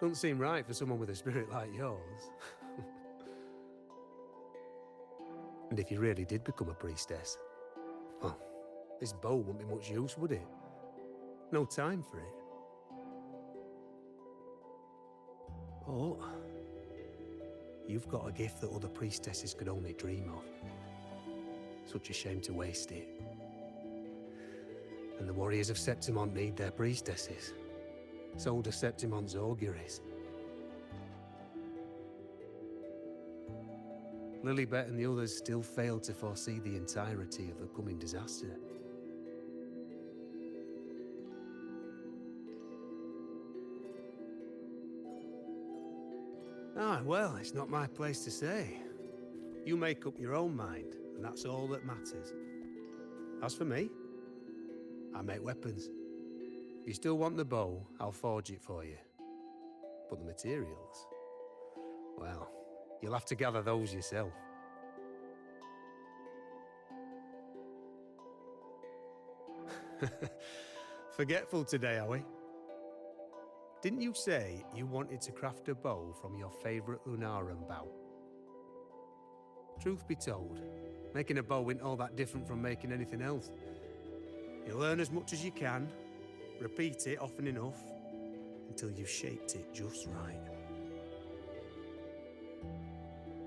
Speaker 17: Doesn't seem right for someone with a spirit like yours. And if you really did become a priestess, well, this bow wouldn't be much use, would it? No time for it. Oh, you've got a gift that other priestesses could only dream of. Such a shame to waste it. And the warriors of Septimont need their priestesses. So do Septimont's auguries. Lilibet and the others still failed to foresee the entirety of the coming disaster. Ah, well, it's not my place to say. You make up your own mind, and that's all that matters. As for me, I make weapons. If you still want the bow, I'll forge it for you. But the materials, well, you'll have to gather those yourself. Forgetful today, are we? Didn't you say you wanted to craft a bow from your favourite Lunarum bow? Truth be told, making a bow isn't all that different from making anything else. You learn as much as you can, repeat it often enough, until you've shaped it just right.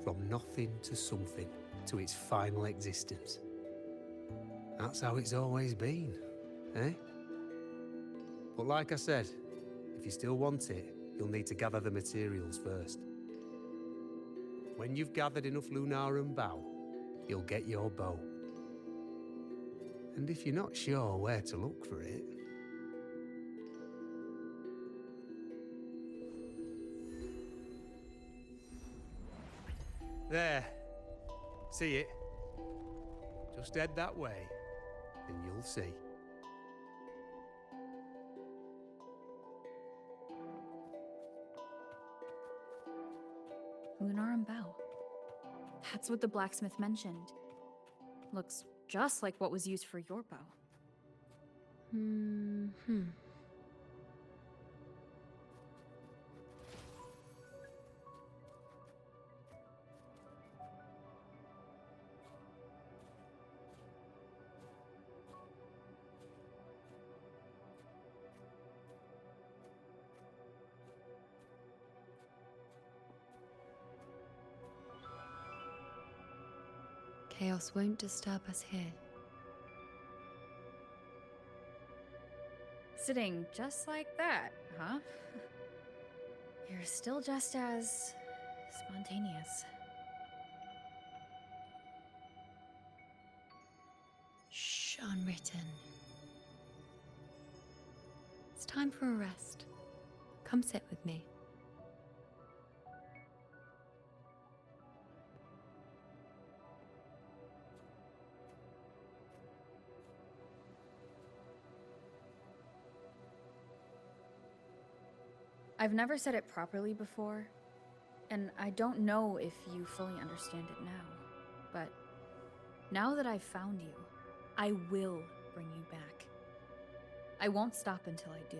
Speaker 17: From nothing to something, to its final existence. That's how it's always been, eh? But like I said, if you still want it, you'll need to gather the materials first. When you've gathered enough Lunarum bow, you'll get your bow. And if you're not sure where to look for it, there. See it? Just head that way, and you'll see.
Speaker 7: Lunarum bow. That's what the blacksmith mentioned. Looks just like what was used for your bow.
Speaker 10: Chaos won't disturb us here.
Speaker 7: Sitting just like that, huh? You're still just as spontaneous.
Speaker 10: Shh, unwritten. It's time for a rest. Come sit with me.
Speaker 7: I've never said it properly before, and I don't know if you fully understand it now, but now that I've found you, I will bring you back. I won't stop until I do.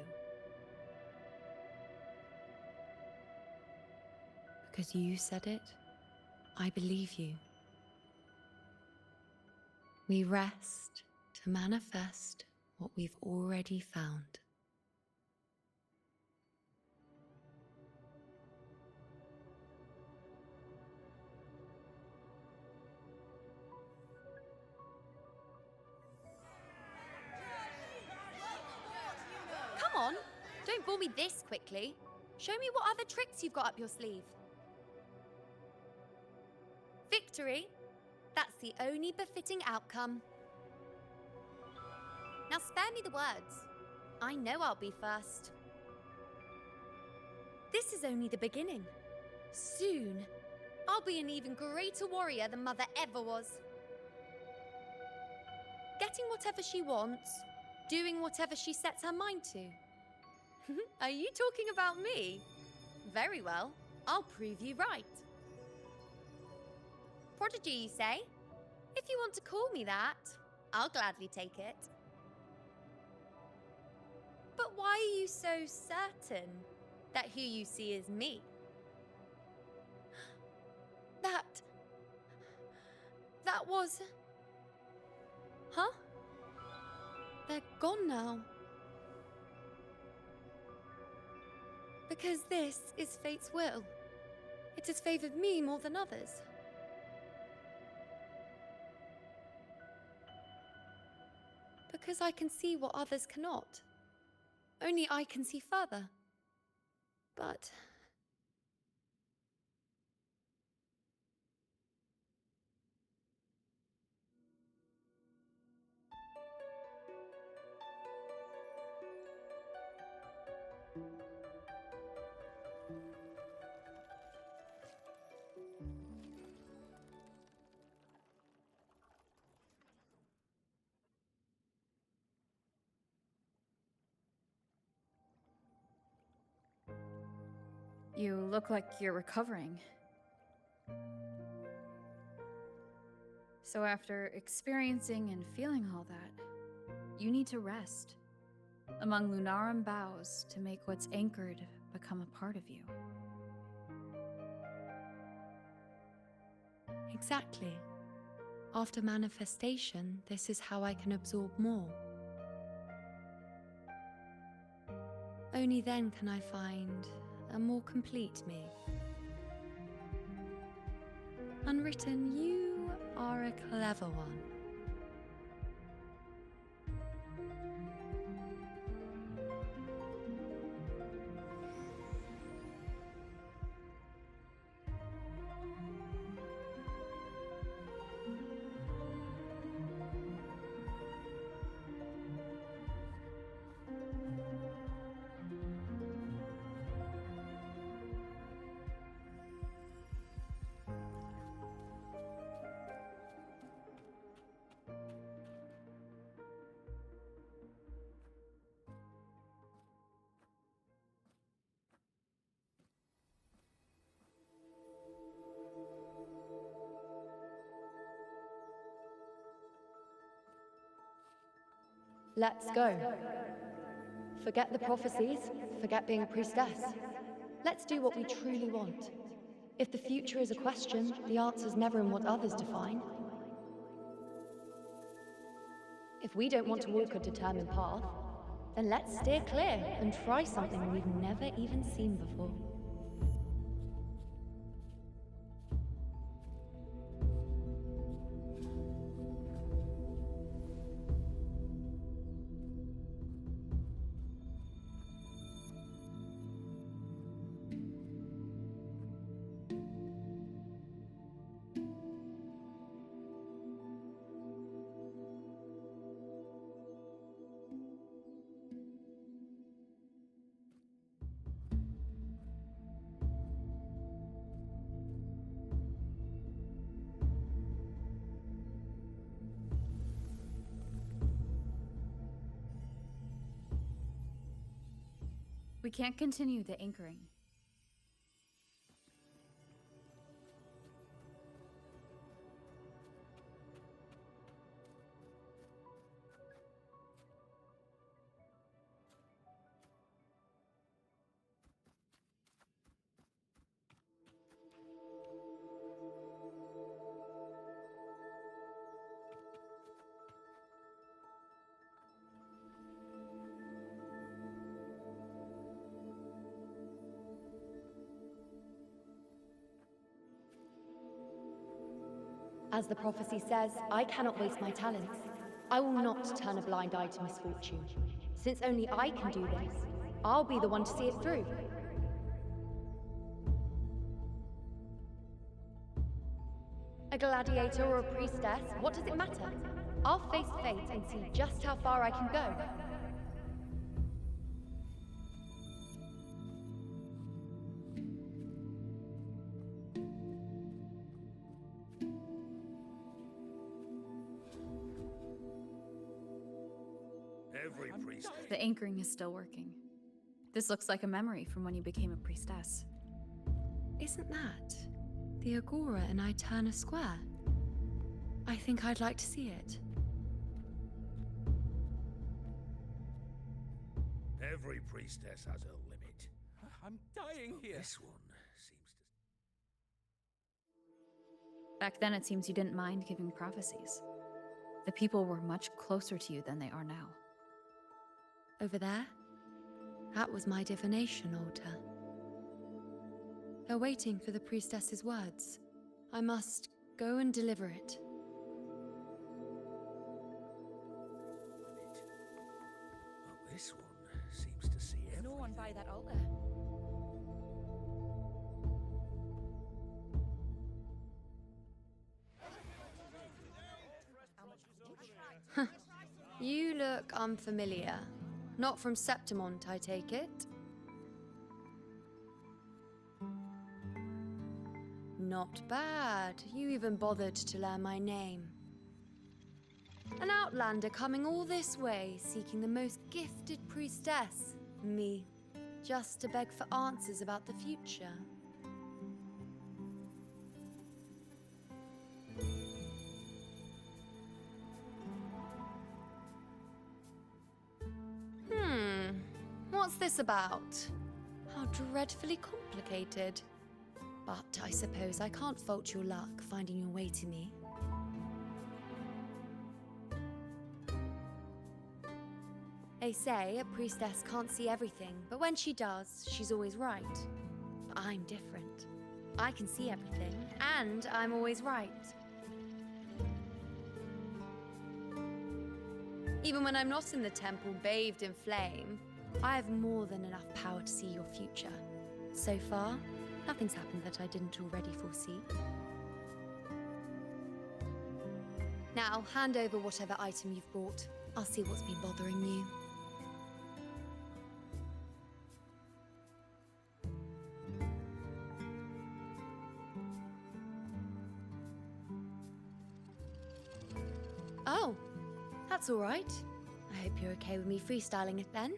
Speaker 10: Because you said it, I believe you. We rest to manifest what we've already found. Come on, don't bore me this quickly. Show me what other tricks you've got up your sleeve. Victory? That's the only befitting outcome. Now spare me the words. I know I'll be first. This is only the beginning. Soon, I'll be an even greater warrior than Mother ever was. Getting whatever she wants, doing whatever she sets her mind to. Are you talking about me? Very well, I'll prove you right. Prodigy, you say? If you want to call me that, I'll gladly take it. But why are you so certain that who you see is me? That was... Huh? They're gone now. Because this is fate's will. It has favored me more than others. Because I can see what others cannot. Only I can see further. But...
Speaker 7: You look like you're recovering. So after experiencing and feeling all that, you need to rest among Lunarum boughs to make what's anchored become a part of you.
Speaker 10: Exactly. After manifestation, this is how I can absorb more. Only then can I find a more complete me. Unwritten, you are a clever one.
Speaker 18: Let's go. Forget the prophecies, forget being a priestess. Let's do what we truly want. If the future is a question, the answer's never in what others define. If we don't want to walk a determined path, then let's steer clear and try something we've never even seen before.
Speaker 7: We can't continue the anchoring.
Speaker 18: As the prophecy says, I cannot waste my talents. I will not turn a blind eye to misfortune. Since only I can do this, I'll be the one to see it through. A gladiator or a priestess, what does it matter? I'll face fate and see just how far I can go.
Speaker 8: Every priest.
Speaker 7: The anchoring is still working. This looks like a memory from when you became a priestess.
Speaker 10: Isn't that the Agora in Eterna Square? I think I'd like to see it.
Speaker 8: Every priestess has a limit.
Speaker 4: I'm dying here.
Speaker 8: This one seems to...
Speaker 7: Back then, it seems you didn't mind giving prophecies. The people were much closer to you than they are now.
Speaker 10: Over there? That was my divination altar. They're waiting for the priestess's words. I must go and deliver it.
Speaker 8: Well, this one seems to see
Speaker 19: There's no one by that altar.
Speaker 10: You look unfamiliar. Not from Septimont, I take it. Not bad. You even bothered to learn my name. An outlander coming all this way, seeking the most gifted priestess, me, just to beg for answers about the future. What's this about? How dreadfully complicated. But I suppose I can't fault your luck finding your way to me. They say a priestess can't see everything, but when she does, she's always right. But I'm different. I can see everything, and I'm always right. Even when I'm not in the temple bathed in flame, I have more than enough power to see your future. So far, nothing's happened that I didn't already foresee. Now, hand over whatever item you've brought. I'll see what's been bothering you. Oh, that's all right. I hope you're okay with me freestyling it then.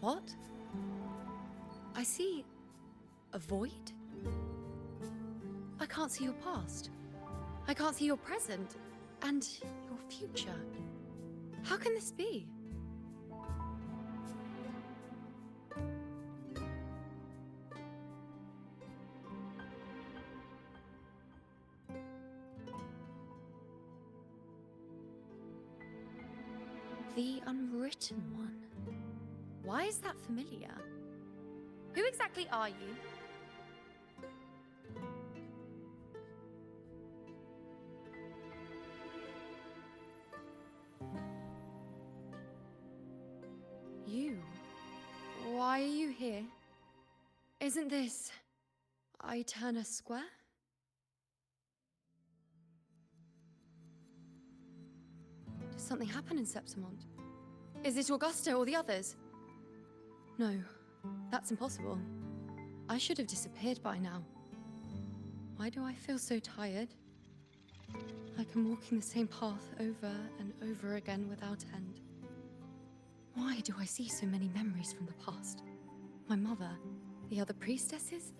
Speaker 10: What? I see a void? I can't see your past. I can't see your present and your future. How can this be? The Unwritten One. Why is that familiar? Who exactly are you? You? Why are you here? Isn't this Eterna Square? Did something happen in Septimont? Is it Augusta or the others? No, that's impossible. I should have disappeared by now. Why do I feel so tired? Like I'm walking the same path over and over again without end. Why do I see so many memories from the past? My mother, the other priestesses,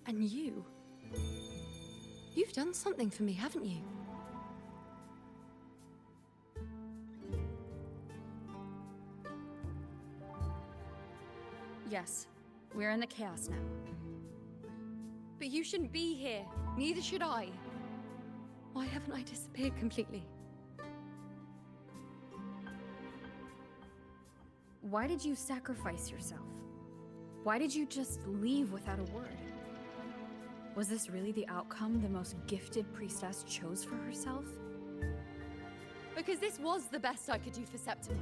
Speaker 10: and you. You've done something for me, haven't you?
Speaker 7: Yes, we're in the chaos now.
Speaker 10: But you shouldn't be here. Neither should I. Why haven't I disappeared completely?
Speaker 7: Why did you sacrifice yourself? Why did you just leave without a word? Was this really the outcome the most gifted priestess chose for herself?
Speaker 10: Because this was the best I could do for Septimont.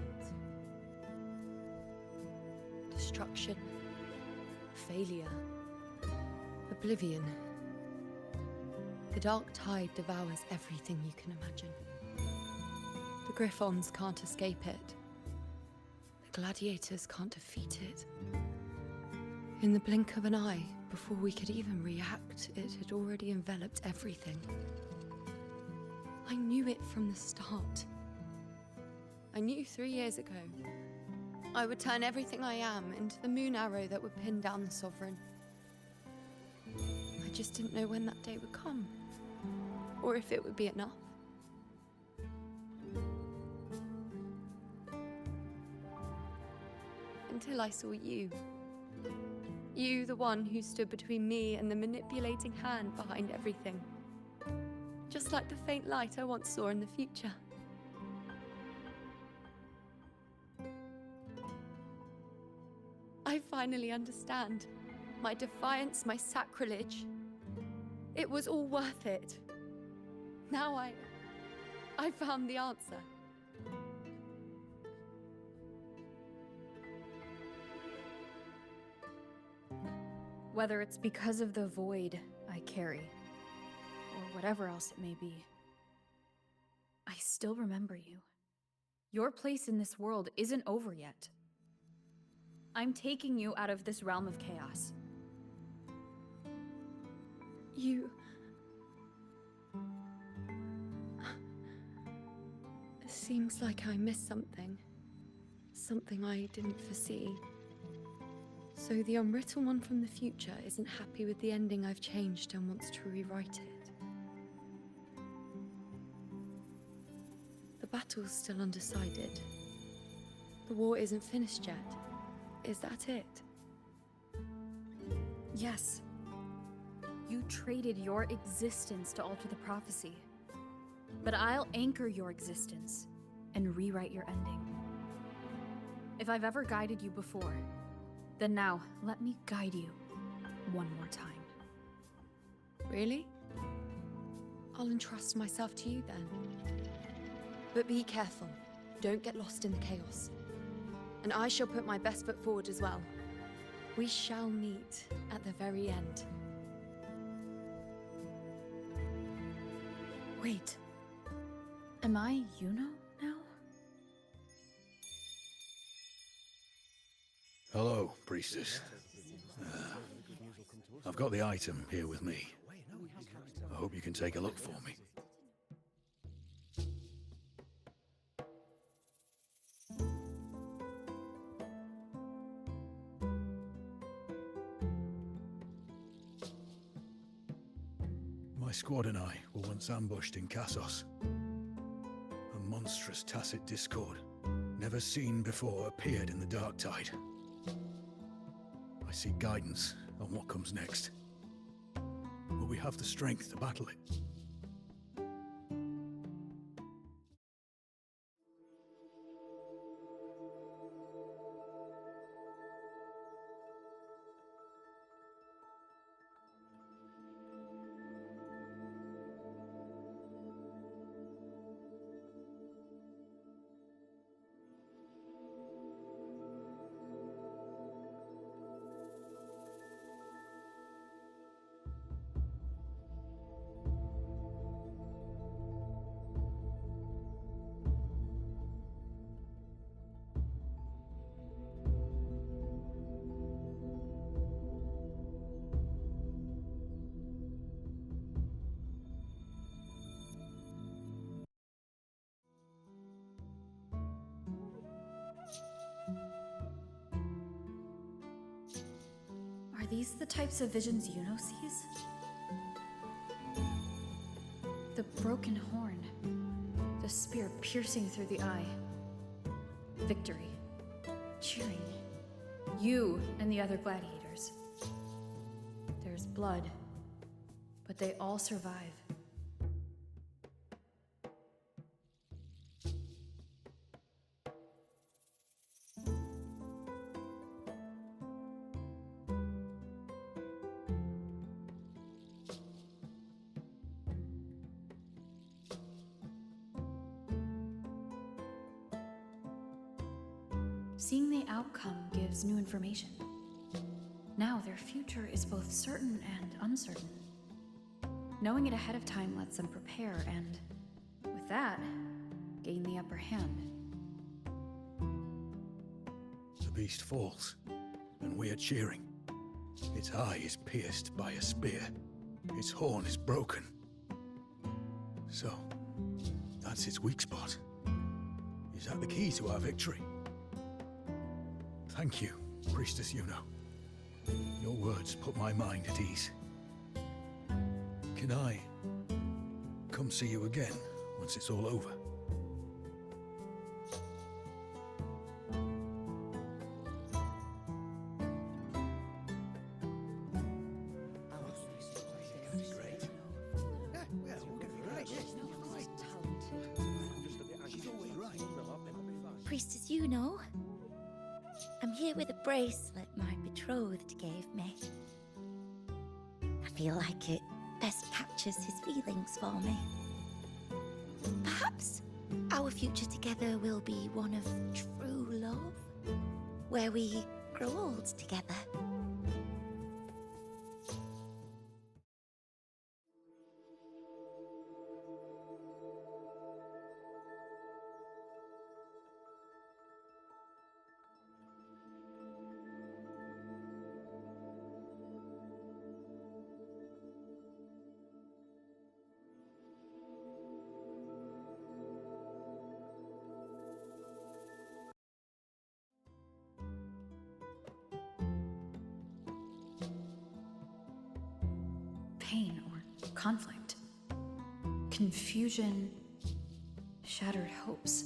Speaker 10: Destruction. Failure. Oblivion. The dark tide devours everything you can imagine. The Griffons can't escape it. The gladiators can't defeat it. In the blink of an eye, before we could even react, it had already enveloped everything. I knew it from the start. I knew 3 years ago I would turn everything I am into the moon arrow that would pin down the Sovereign. I just didn't know when that day would come, or if it would be enough. Until I saw you. You, the one who stood between me and the manipulating hand behind everything. Just like the faint light I once saw in the future. I finally understand. My defiance, my sacrilege. It was all worth it. Now I found the answer.
Speaker 7: Whether it's because of the void I carry, or whatever else it may be, I still remember you. Your place in this world isn't over yet. I'm taking you out of this realm of chaos.
Speaker 10: You... It seems like I missed something. Something I didn't foresee. So the unwritten one from the future isn't happy with the ending I've changed and wants to rewrite it. The battle's still undecided. The war isn't finished yet. Is that it?
Speaker 7: Yes. You traded your existence to alter the prophecy. But I'll anchor your existence and rewrite your ending. If I've ever guided you before, then now let me guide you one more time.
Speaker 10: Really? I'll entrust myself to you then. But be careful. Don't get lost in the chaos. And I shall put my best foot forward as well. We shall meet at the very end.
Speaker 7: Wait. Am I Yuno now?
Speaker 3: Hello, priestess. I've got the item here with me. I hope you can take a look for me. My squad and I were once ambushed in Kassos. A monstrous tacit discord, never seen before, appeared in the dark tide. I seek guidance on what comes next. Will we have the strength to battle it?
Speaker 7: Are these the types of visions Yuno sees? The broken horn. The spear piercing through the eye. Victory. Cheering. You and the other gladiators. There's blood, but they all survive. Seeing the outcome gives new information. Now their future is both certain and uncertain. Knowing it ahead of time lets them prepare and, with that, gain the upper hand.
Speaker 3: The beast falls, and we are cheering. Its eye is pierced by a spear. Its horn is broken. So, that's its weak spot. Is that the key to our victory? Thank you, Priestess Yuno. Your words put my mind at ease. Can I come see you again once it's all over?
Speaker 2: Priestess Yuno, I'm here with a bracelet my betrothed gave me. I feel like it best captures his feelings for me. Perhaps our future together will be one of true love, where we grow old together.
Speaker 7: Pain or conflict, confusion, shattered hopes.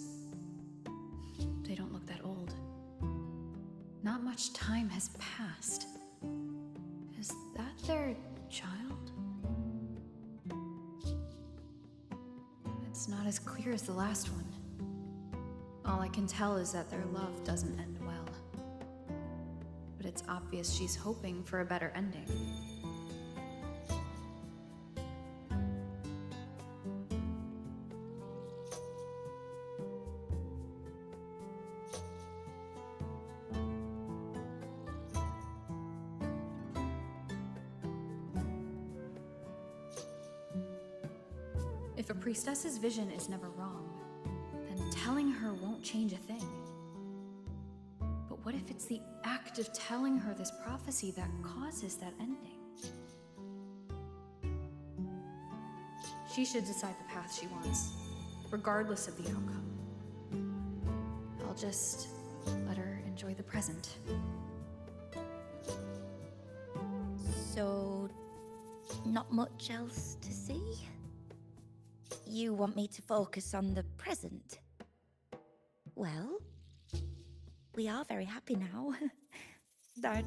Speaker 7: They don't look that old. Not much time has passed. Is that their child? It's not as clear as the last one. All I can tell is that their love doesn't end well. But it's obvious she's hoping for a better ending. If a priestess's vision is never wrong, then telling her won't change a thing. But what if it's the act of telling her this prophecy that causes that ending? She should decide the path she wants, regardless of the outcome. I'll just let her enjoy the present.
Speaker 2: So, not much else to see? You want me to focus on the present? Well, we are very happy now. I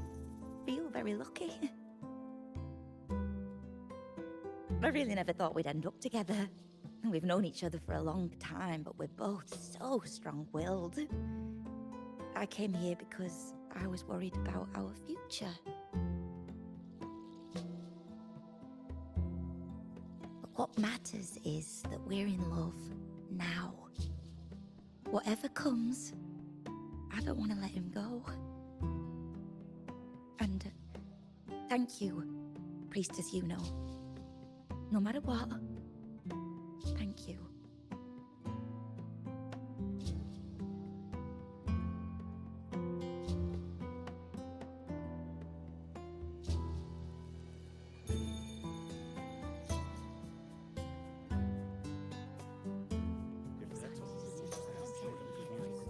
Speaker 2: feel very lucky. I really never thought we'd end up together. We've known each other for a long time, but we're both so strong-willed. I came here because I was worried about our future. What matters is that we're in love now. Whatever comes, I don't want to let him go. And thank you, Priestess Yuno. No matter what, thank you.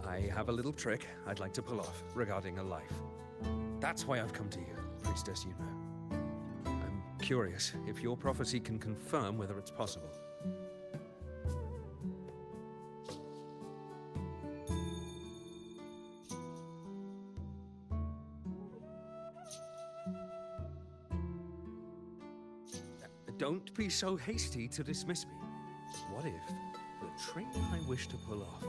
Speaker 6: I have a little trick I'd like to pull off regarding a life. That's why I've come to you, Priestess Yuno. I'm curious if your prophecy can confirm whether it's possible. Don't be so hasty to dismiss me. What if the trick I wish to pull off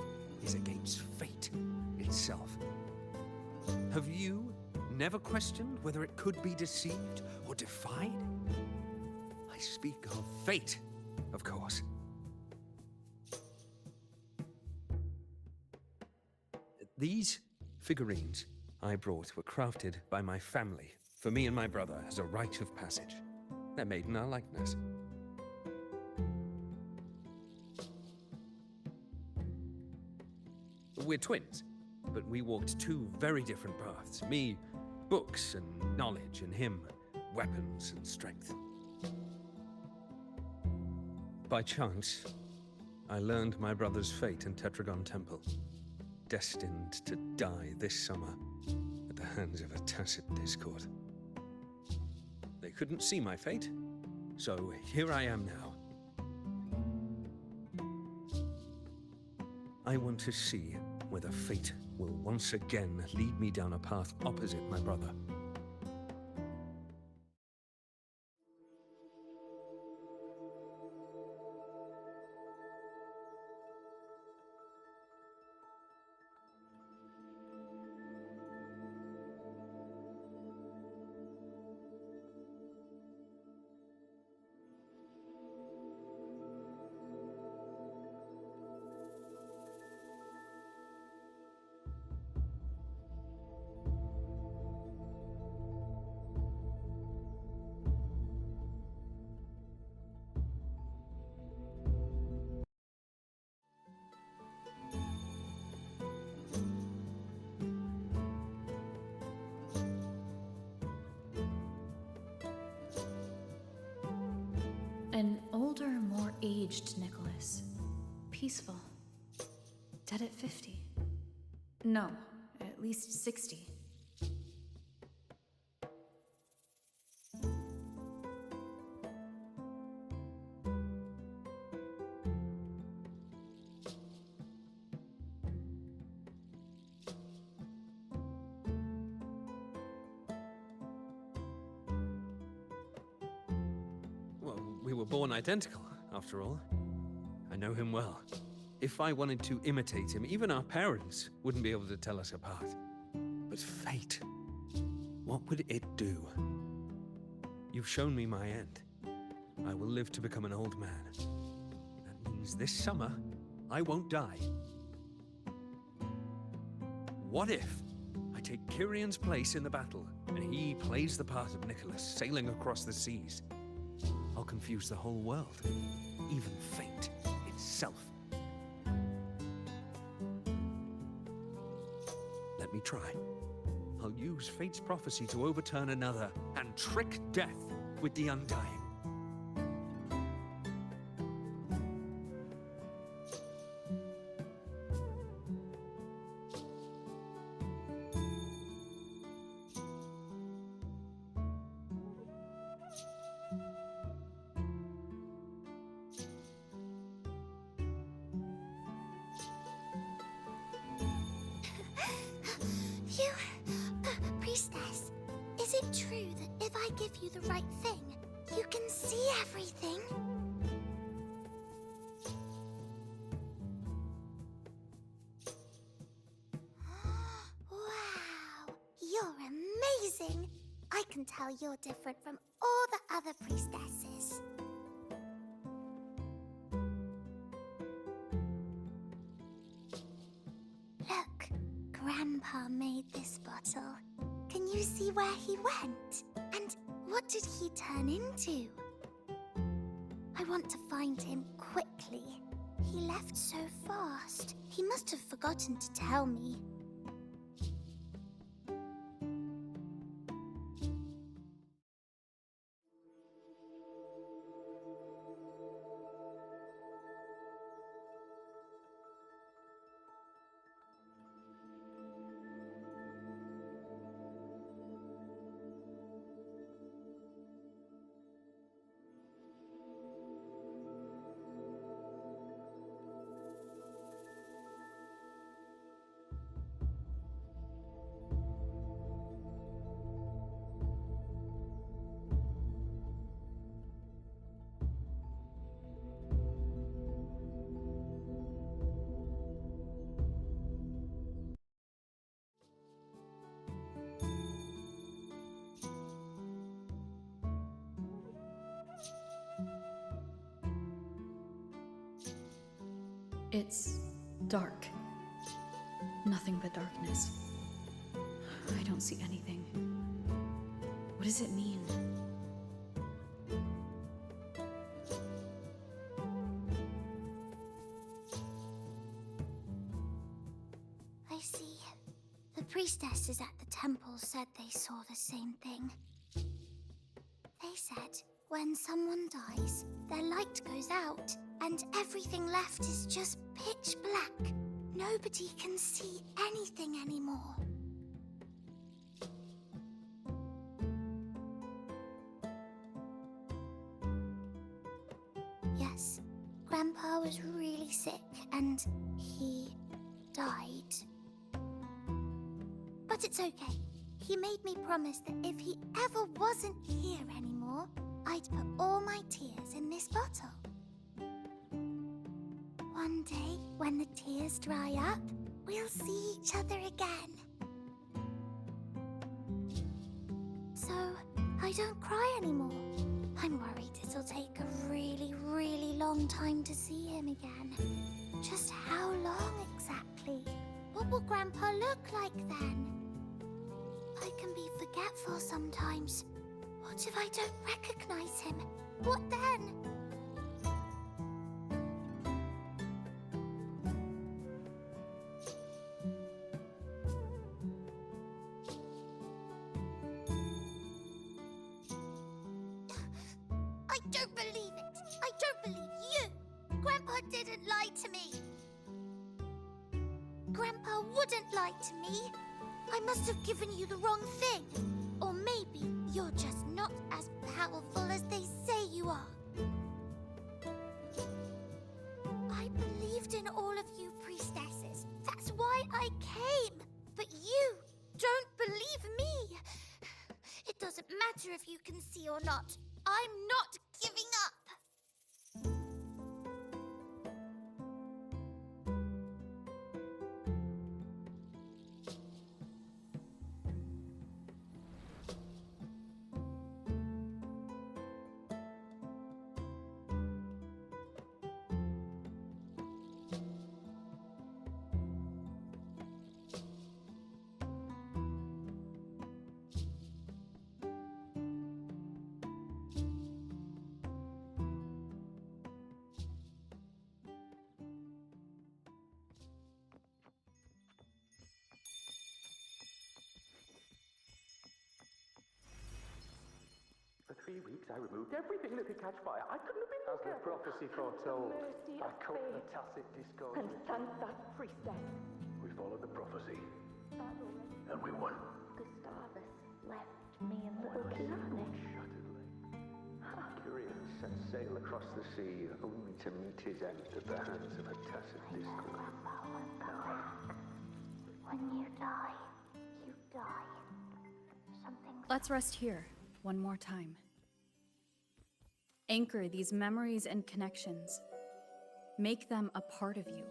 Speaker 6: is against fate itself? Have you never questioned whether it could be deceived or defied? I speak of fate, of course. These figurines I brought were crafted by my family for me and my brother as a rite of passage. They're made in our likeness. We're twins, but we walked two very different paths. Me, books and knowledge, and him, weapons and strength. By chance, I learned my brother's fate in Tetragon Temple, destined to die this summer at the hands of a tacit discord. They couldn't see my fate, so here I am now. I want to see whether fate will once again lead me down a path opposite my brother.
Speaker 7: An older, more aged Nicholas. Peaceful. Dead at 50. No, at least 60.
Speaker 6: Well, we were born identical, after all. I know him well. If I wanted to imitate him, even our parents wouldn't be able to tell us apart. But fate, what would it do? You've shown me my end. I will live to become an old man. That means this summer, I won't die. What if I take Kyrion's place in the battle, and he plays the part of Nicholas, sailing across the seas? I'll confuse the whole world, even fate itself. Let me try. I'll use fate's prophecy to overturn another and trick death with the undying.
Speaker 19: You, priestess, is it true that if I give you the right thing, you can see everything? Wow, you're amazing! I can tell you're different from all the other priestesses. Look, Grandpa made this bottle. Can you see where he went? And what did he turn into? I want to find him quickly. He left so fast. He must have forgotten to tell me.
Speaker 7: It's dark. Nothing but darkness. I don't see anything. What does it mean?
Speaker 19: I see. The priestesses at the temple said they saw the same thing. They said when someone dies, their light goes out, and everything left is just pitch black. Nobody can see anything anymore. Yes, Grandpa was really sick, and he died. But it's okay. He made me promise that if he ever wasn't here anymore, I'd put all my tears in this bottle. One day, when the tears dry up, we'll see each other again. So, I don't cry anymore. I'm worried it'll take a really, really long time to see him again. Just how long exactly? What will Grandpa look like then? I can be forgetful sometimes. What if I don't recognize him? What then? I don't believe it. I don't believe you. Grandpa didn't lie to me. Grandpa wouldn't lie to me. I must have given you the wrong thing. Or maybe you're just not as powerful as they say you are. I believed in all of you priestesses. That's why I came. But you don't believe me. It doesn't matter if you can see or not. I'm not giving up.
Speaker 16: For 3 weeks, I removed everything that could catch fire. I couldn't have been more careful. As the prophecy foretold, I cut the tacit discord.
Speaker 14: And thank that priestess.
Speaker 3: We followed the prophecy, and we won.
Speaker 15: Gustavus left me and little Kiane.
Speaker 8: Curious set sail across the sea, only to meet his end at the hands of a tacit discord.
Speaker 15: When you die, you die. Something.
Speaker 7: Let's rest here, one more time. Anchor these memories and connections. Make them a part of you.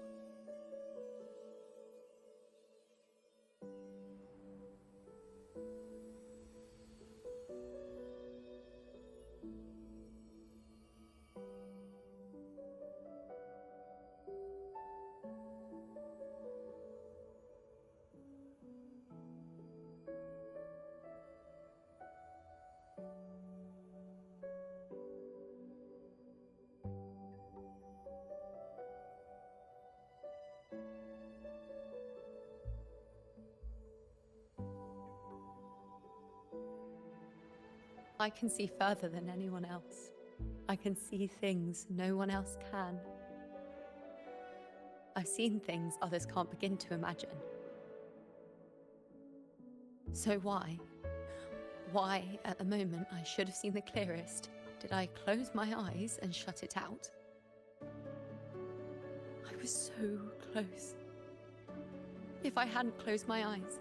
Speaker 10: I can see further than anyone else. I can see things no one else can. I've seen things others can't begin to imagine. So why at the moment I should have seen the clearest, did I close my eyes and shut it out? I was so close. If I hadn't closed my eyes,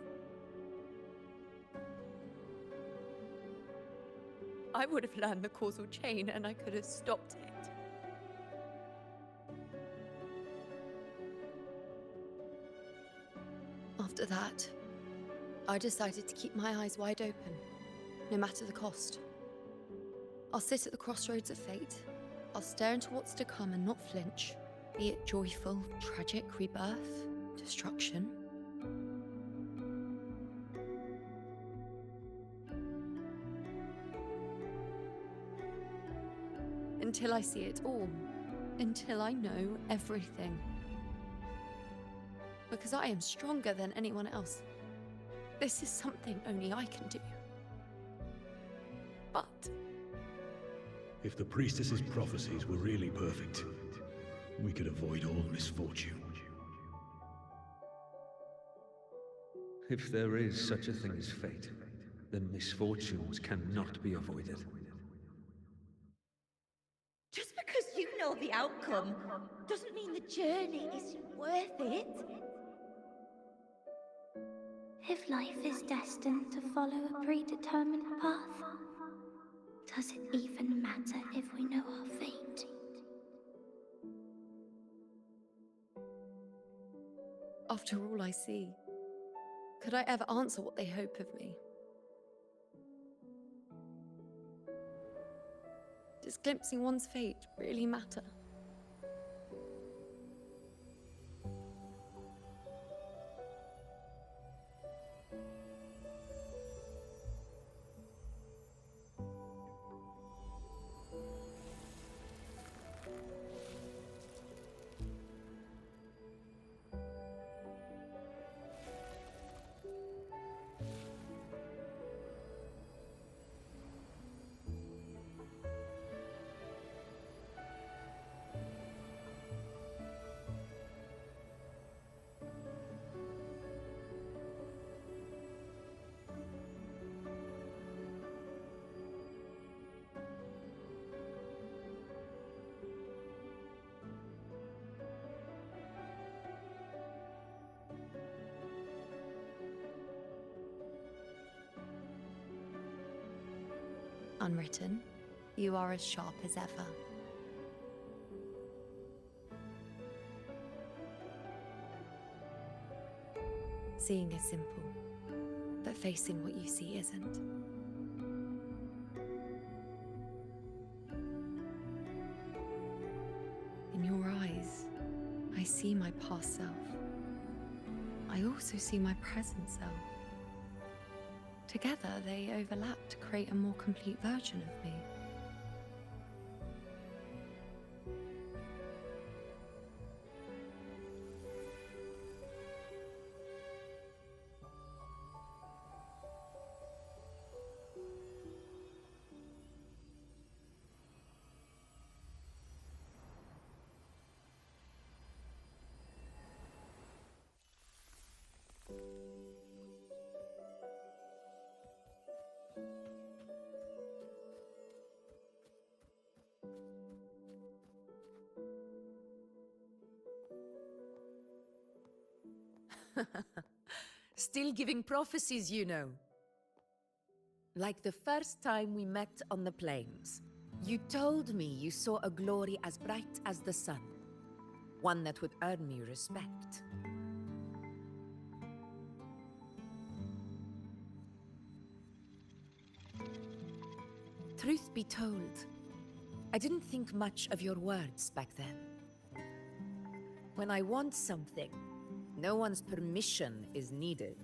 Speaker 10: I would have learned the causal chain and I could have stopped it. After that, I decided to keep my eyes wide open, no matter the cost. I'll sit at the crossroads of fate. I'll stare into what's to come and not flinch, be it joyful, tragic, rebirth, destruction. until I see it all, until I know everything. Because I am stronger than anyone else. This is something only I can do. But
Speaker 3: If the priestess's prophecies were really perfect, we could avoid all misfortune.
Speaker 6: If there is such a thing as fate, then misfortunes cannot be avoided.
Speaker 2: Just because you know the outcome doesn't mean the journey is worth it.
Speaker 19: If life is destined to follow a predetermined path, does it even matter if we know our fate?
Speaker 10: after all I see, could I ever answer what they hope of me? Does glimpsing one's fate really matter? Unwritten, you are as sharp as ever. Seeing is simple, but facing what you see isn't. In your eyes, I see my past self. I also see my present self. Together, they overlap to create a more complete version of me.
Speaker 9: Still giving prophecies, you know. Like the first time we met on the plains, you told me you saw a glory as bright as the sun, one that would earn me respect. Truth be told, I didn't think much of your words back then. When I want something, no one's permission is needed.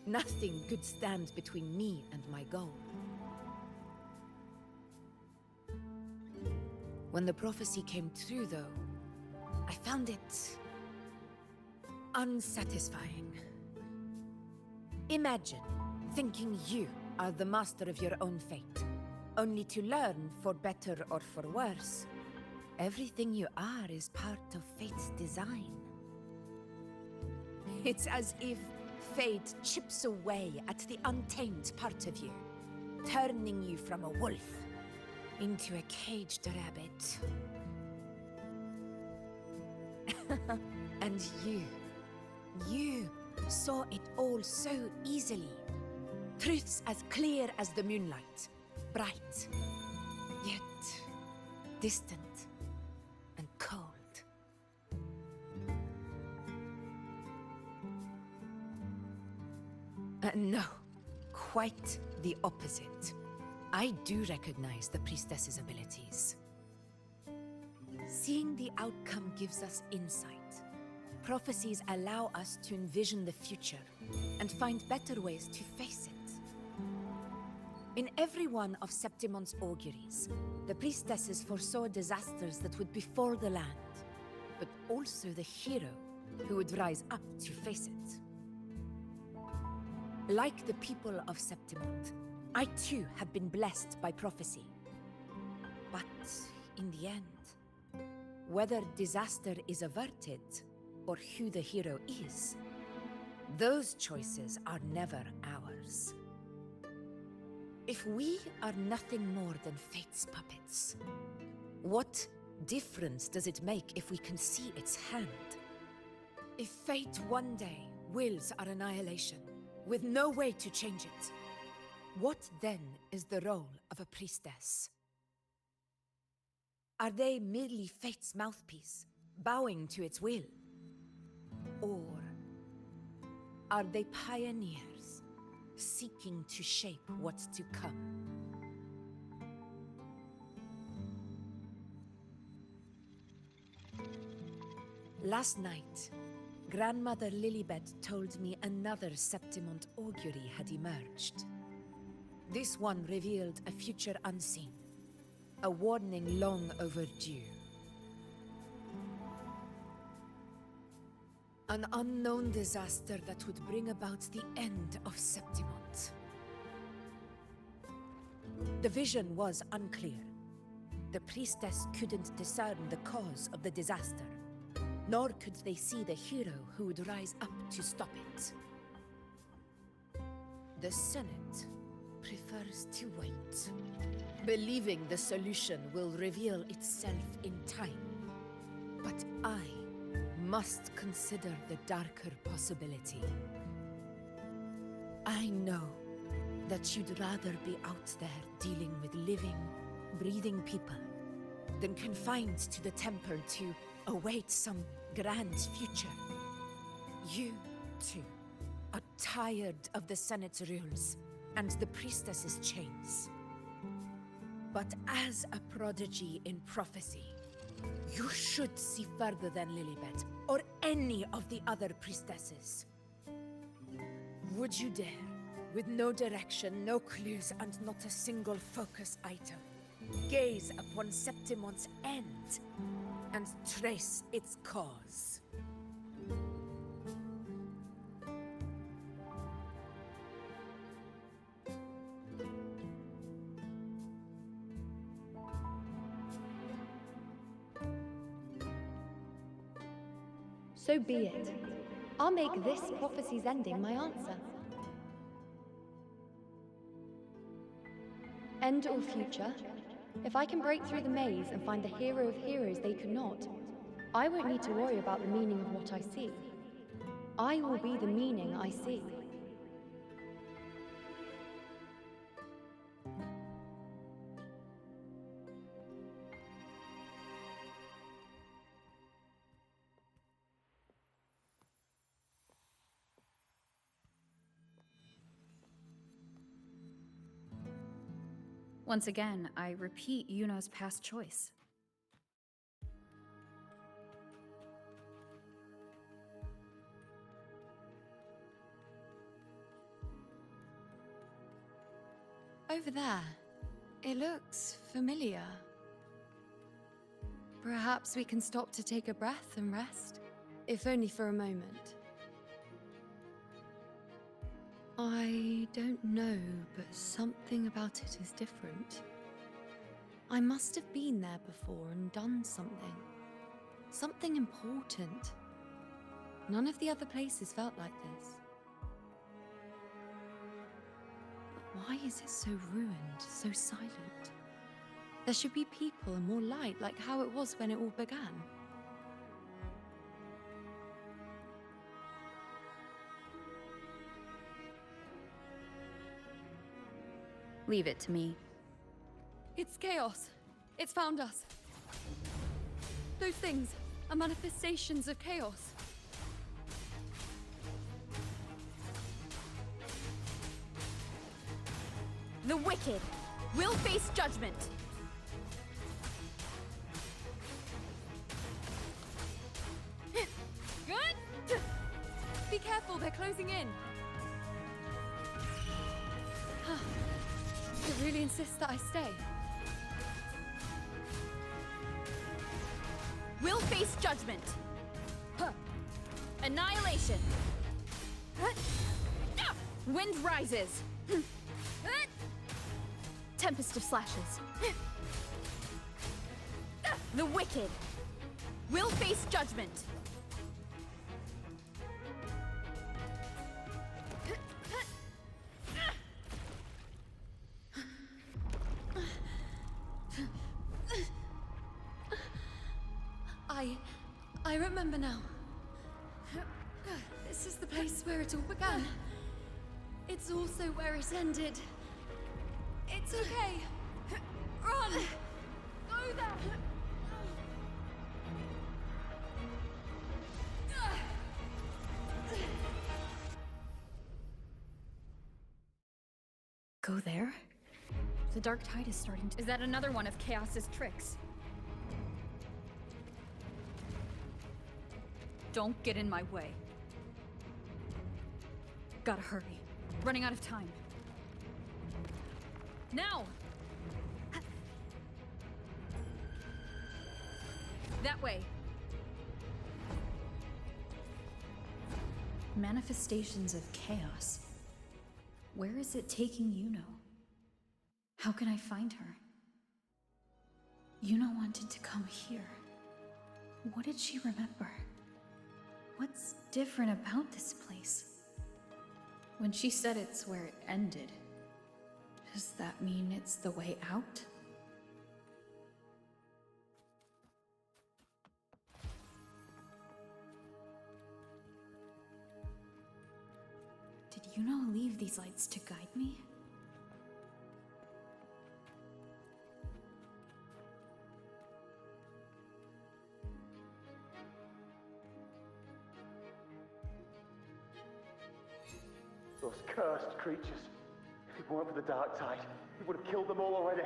Speaker 9: Nothing could stand between me and my goal. When the prophecy came true, though, I found it unsatisfying. Imagine thinking you are the master of your own fate, only to learn, for better or for worse, everything you are is part of fate's design. It's as if fate chips away at the untamed part of you, turning you from a wolf into a caged rabbit. And you saw it all so easily. Truths as clear as the moonlight, bright, yet distant and cold. No, quite the opposite. I do recognize the priestess's abilities. Seeing the outcome gives us insight. Prophecies allow us to envision the future and find better ways to face it. In every one of Septimon's auguries, the priestesses foresaw disasters that would befall the land, but also the hero who would rise up to face it. Like the people of Septimont, I too have been blessed by prophecy. But in the end, whether disaster is averted or who the hero is, those choices are never ours. If we are nothing more than fate's puppets, what difference does it make if we can see its hand? If fate one day wills our annihilation, with no way to change it, what then is the role of a priestess? Are they merely fate's mouthpiece, bowing to its will? Or are they pioneers, seeking to shape what's to come? Last night, Grandmother Lilibet told me another Septimont augury had emerged. This one revealed a future unseen, a warning long overdue. An unknown disaster that would bring about the end of Septimont. The vision was unclear. The priestess couldn't discern the cause of the disaster, nor could they see the hero who would rise up to stop it. The Senate prefers to wait, believing the solution will reveal itself in time. But I must consider the darker possibility. I know that you'd rather be out there dealing with living, breathing people than confined to the temple to await some grand future. You, too, are tired of the Senate's rules and the priestess's chains. But as a prodigy in prophecy, you should see further than Lilibet or any of the other priestesses. Would you dare, with no direction, no clues, and not a single focus item, gaze upon Septimont's end and trace its cause?
Speaker 18: So be it. I'll make this prophecy's ending my answer. End or future, if I can break through the maze and find the hero of heroes they could not, I won't need to worry about the meaning of what I see. I will be the meaning I see.
Speaker 7: Once again, I repeat Yuno's past choice.
Speaker 10: Over there. It looks familiar. Perhaps we can stop to take a breath and rest, if only for a moment. I don't know, but something about it is different. I must have been there before and done something. Something important. None of the other places felt like this. But why is it so ruined, so silent? There should be people and more light, like how it was when it all began.
Speaker 7: Leave it to me.
Speaker 18: It's chaos. It's found us. Those things are manifestations of chaos.
Speaker 20: The wicked will face judgment.
Speaker 18: Good! Be careful, they're closing in. really insist that I stay? We'll face judgment. Huh. Annihilation. Wind rises. Tempest of slashes. The wicked will face judgment. I remember now. This is the place where it all began. It's also where it ended. It's okay. Run! Go there!
Speaker 7: Go there? The dark tide is starting to—
Speaker 20: Is that another one of Chaos's tricks? Don't get in my way. Gotta hurry. Running out of time. Now! That way.
Speaker 7: Manifestations of chaos. Where is it taking Yuno? How can I find her? Yuno wanted to come here. What did she remember? What's different about this place? When she said it's where it ended, does that mean it's the way out? Did Yuno leave these lights to guide me?
Speaker 16: Those cursed creatures. If it weren't for the dark tide, we would have killed them all already.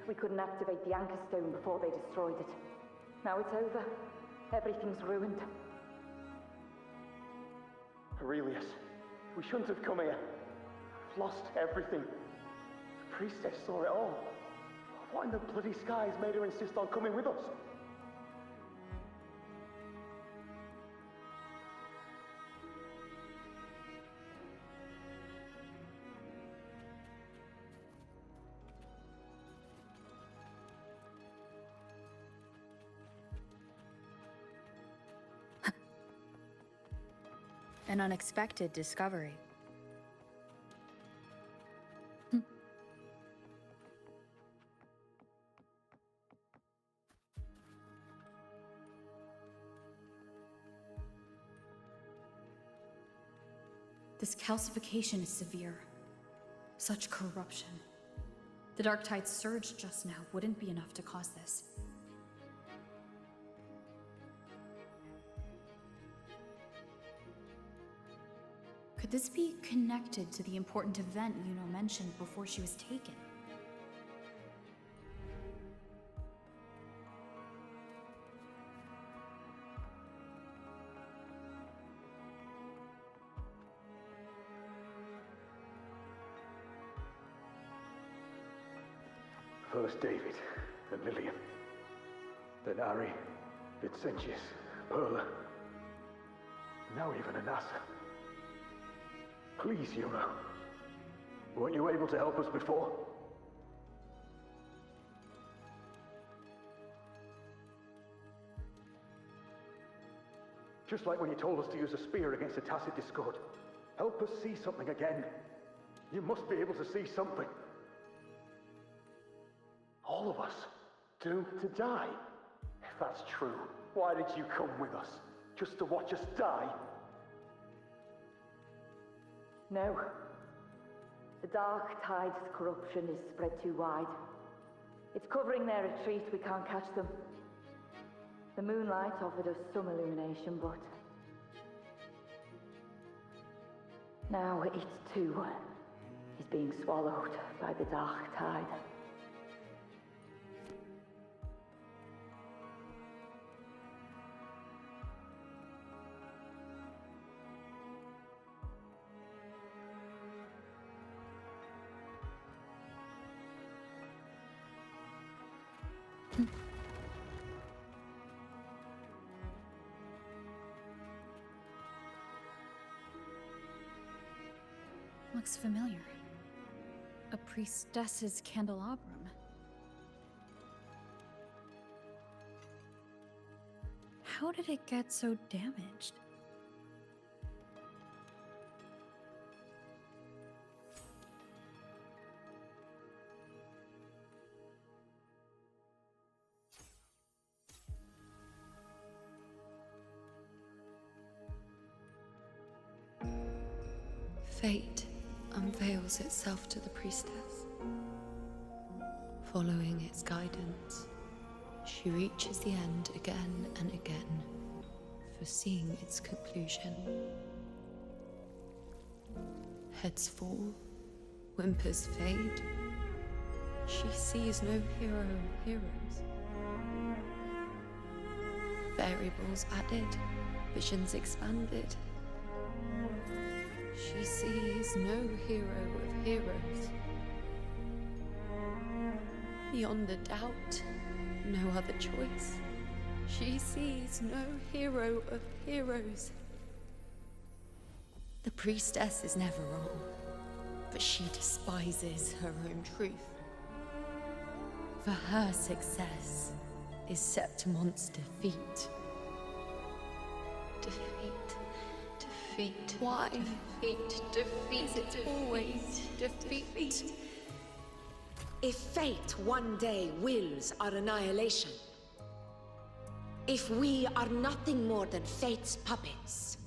Speaker 15: We couldn't activate the Anchor Stone before they destroyed it. Now it's over. Everything's ruined.
Speaker 16: Aurelius, we shouldn't have come here. We've lost everything. The priestess saw it all. What in the bloody skies made her insist on coming with us?
Speaker 7: An unexpected discovery. This calcification is severe. Such corruption. The dark tide's surge just now wouldn't be enough to cause this. Could this be connected to the important event Yuno mentioned before she was taken?
Speaker 16: First David, then Lillian, then Ari, Vincentius, Perla, now even Anassa. Please, Yuno. Weren't you able to help us before? Just like when you told us to use a spear against the tacit discord. Help us see something again. You must be able to see something. All of us, doomed to die. If that's true, why did you come with us? Just to watch us die?
Speaker 15: No. The dark tide's corruption is spread too wide. It's covering their retreat, we can't catch them. The moonlight offered us some illumination, but... now it too is being swallowed by the dark tide.
Speaker 20: Looks familiar. A priestess's candelabrum. How did it get so damaged?
Speaker 10: Fate unveils itself to the priestess. Following its guidance, she reaches the end again and again, foreseeing its conclusion. Heads fall, whimpers fade. She sees no hero of heroes. Variables added, visions expanded. She sees no hero of heroes. Beyond a doubt, no other choice. She sees no hero of heroes. The priestess is never wrong, but she despises her own truth. For her success is Septimon's defeat. Defeat. Why? Defeat. Is it always defeat?
Speaker 9: If fate one day wills our annihilation, if we are nothing more than fate's puppets,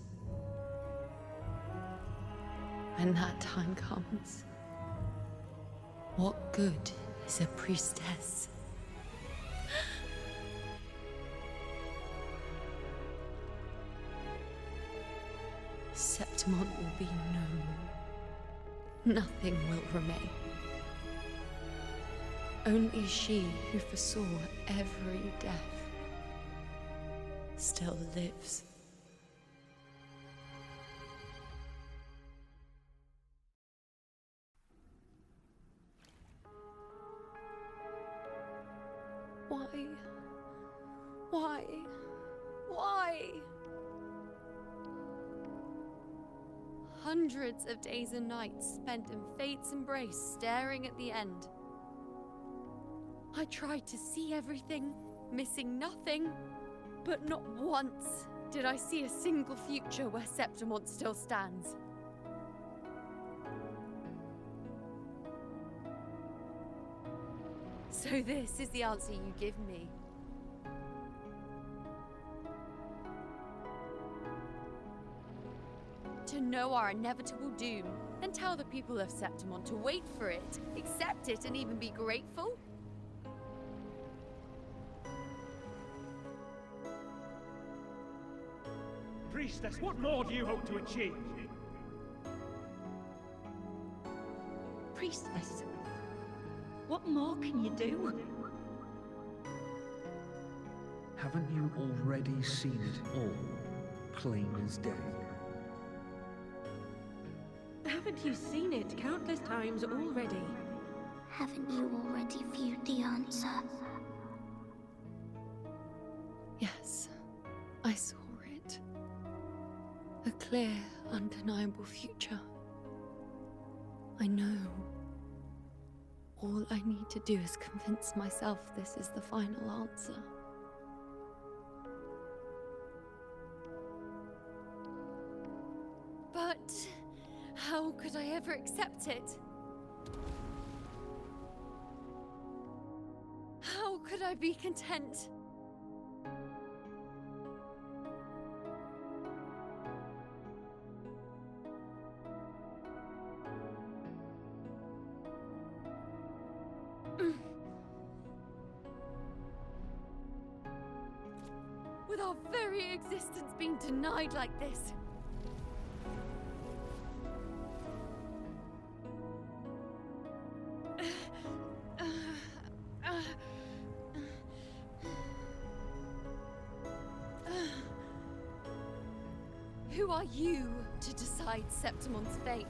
Speaker 10: when that time comes, what good is a priestess? Septimon will be no more. Nothing will remain. Only she who foresaw every death still lives. Why? Hundreds of days and nights spent in fate's embrace, staring at the end. I tried to see everything, missing nothing, but not once did I see a single future where Septimon still stands. So this is the answer you give me. To know our inevitable doom, then tell the people of Septimon to wait for it, accept it, and even be grateful?
Speaker 21: Priestess, what more do you hope to achieve?
Speaker 2: Priestess, what more can you do?
Speaker 11: Haven't you already seen it all, plain as day?
Speaker 14: Haven't you seen it countless times already?
Speaker 19: Haven't you already viewed the answer?
Speaker 10: Yes, I saw it. A clear, undeniable future. I know. All I need to do is convince myself this is the final answer. But how could I ever accept it? How could I be content? With our very existence being denied like this. Who are you to decide Septimon's fate?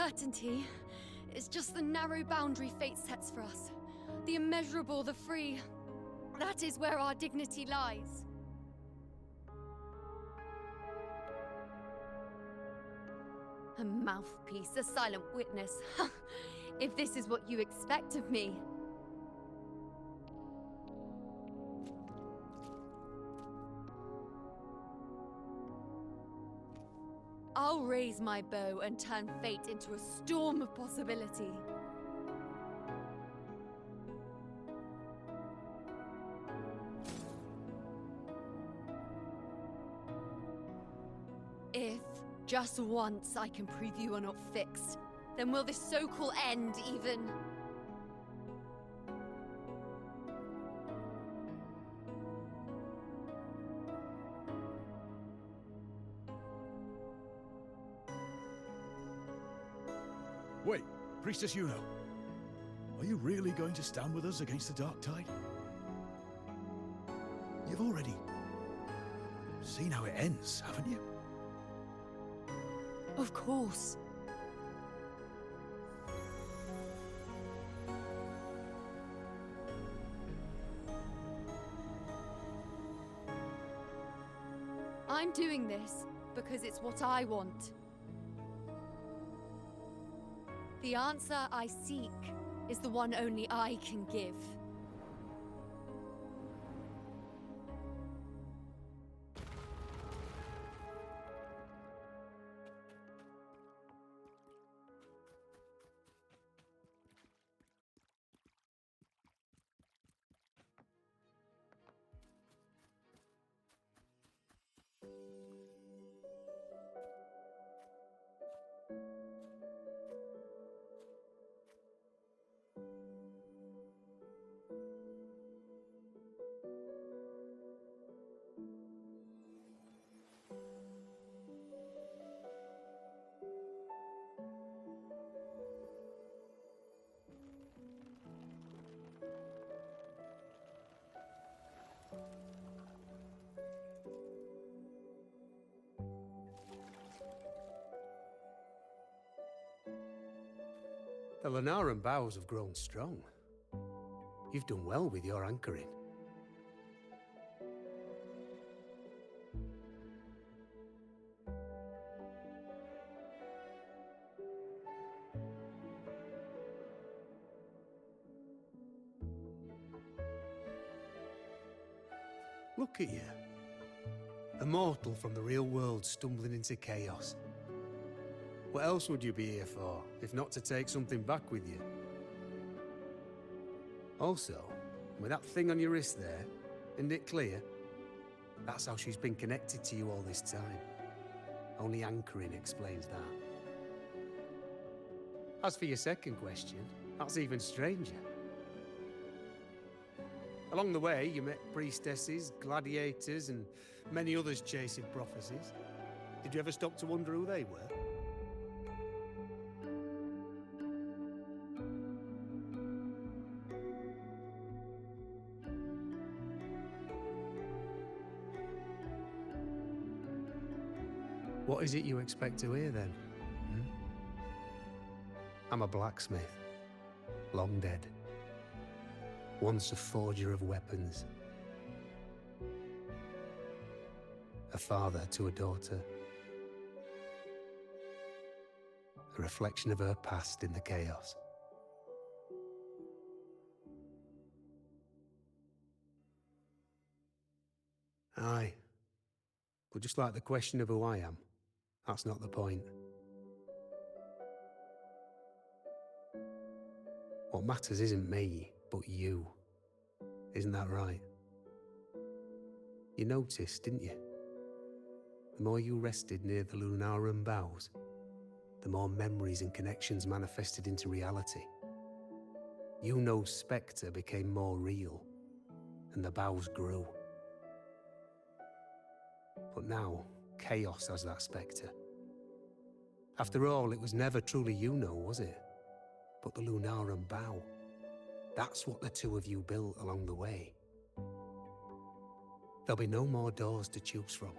Speaker 18: certainty. It's just the narrow boundary fate sets for us. The immeasurable, the free. That is where our dignity lies. A mouthpiece, a silent witness. If this is what you expect of me. I'll raise my bow and turn fate into a storm of possibility. If, just once, I can prove you are not fixed, then will this so-called end even...
Speaker 3: Wait, Priestess Yuno. Are you really going to stand with us against the Dark Tide? You've already seen how it ends, haven't you?
Speaker 18: Of course. I'm doing this because it's what I want. The answer I seek is the one only I can give.
Speaker 17: The Lunaran bows have grown strong. You've done well with your anchoring. Look at you. A mortal from the real world stumbling into chaos. What else would you be here for, if not to take something back with you? Also, with that thing on your wrist there, isn't it clear? That's how she's been connected to you all this time. Only anchoring explains that. As for your second question, that's even stranger. Along the way, you met priestesses, gladiators, and many others chasing prophecies. Did you ever stop to wonder who they were? What is it you expect to hear, then? I'm a blacksmith, long dead. Once a forger of weapons. A father to a daughter. A reflection of her past in the chaos. Aye. But just like the question of who I am, that's not the point. What matters isn't me, but you. Isn't that right? You noticed, didn't you? The more you rested near the Lunaran bows, the more memories and connections manifested into reality. Yuno's spectre became more real, and the bows grew. But now, chaos has that spectre. After all, it was never truly Yuno, was it? But the Lunaran bow. That's what the two of you built along the way. There'll be no more doors to choose from.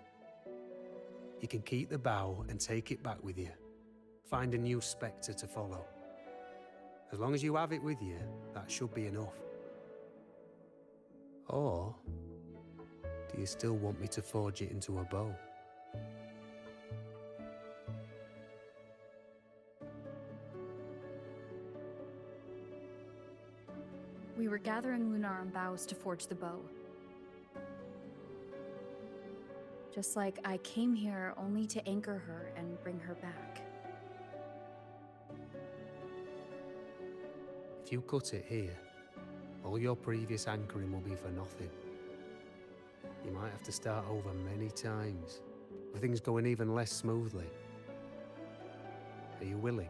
Speaker 17: You can keep the bow and take it back with you, find a new spectre to follow. As long as you have it with you, that should be enough. Or do you still want me to forge it into a bow?
Speaker 7: We were gathering Lunarum boughs to forge the bow. Just like I came here only to anchor her and bring her back.
Speaker 17: If you cut it here, all your previous anchoring will be for nothing. You might have to start over many times, with things going even less smoothly. Are you willing?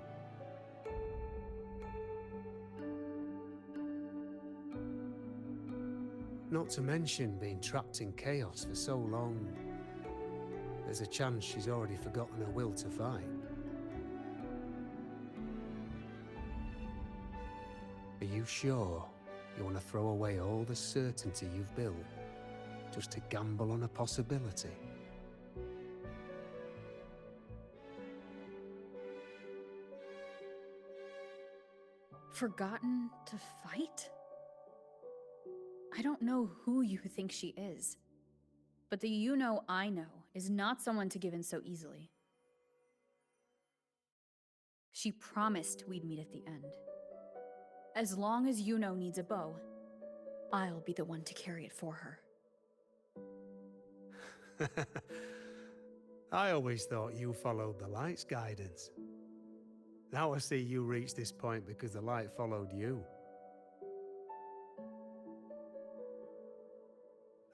Speaker 17: Not to mention being trapped in chaos for so long. There's a chance she's already forgotten her will to fight. Are you sure you want to throw away all the certainty you've built just to gamble on a possibility?
Speaker 7: Forgotten to fight? I don't know who you think she is, but the you know I know is not someone to give in so easily. She promised we'd meet at the end. As long as you know needs a bow, I'll be the one to carry it for her.
Speaker 17: I always thought you followed the light's guidance. Now I see you reached this point because the light followed you.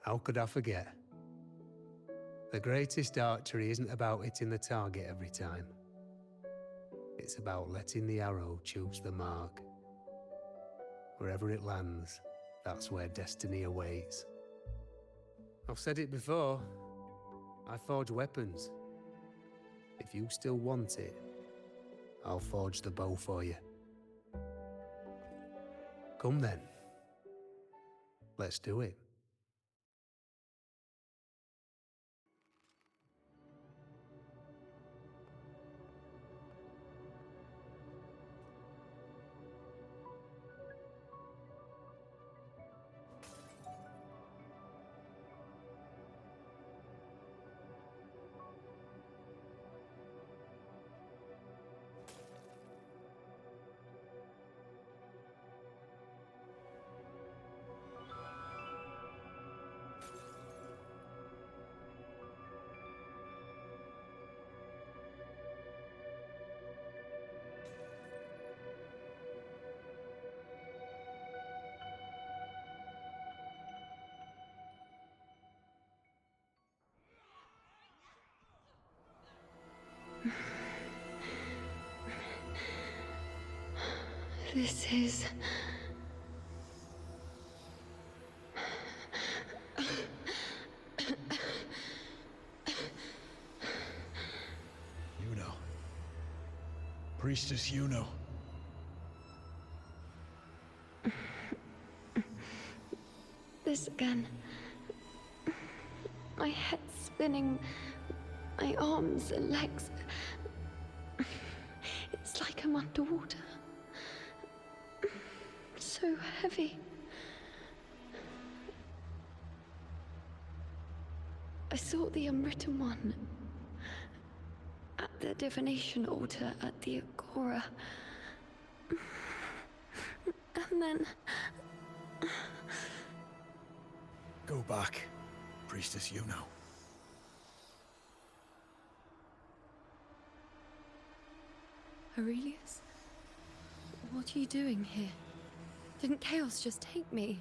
Speaker 17: How could I forget? The greatest archery isn't about hitting the target every time. It's about letting the arrow choose the mark. Wherever it lands, that's where destiny awaits. I've said it before. I forge weapons. If you still want it, I'll forge the bow for you. Come then. Let's do it.
Speaker 14: This is...
Speaker 3: Yuno. Priestess Yuno.
Speaker 14: This again. My head spinning, my arms and legs. It's like I'm underwater. So heavy. I saw the Unwritten One at the divination altar at the Agora. And then...
Speaker 3: Go back, Priestess Yuno.
Speaker 10: Aurelius? What are you doing here? Didn't chaos just take me?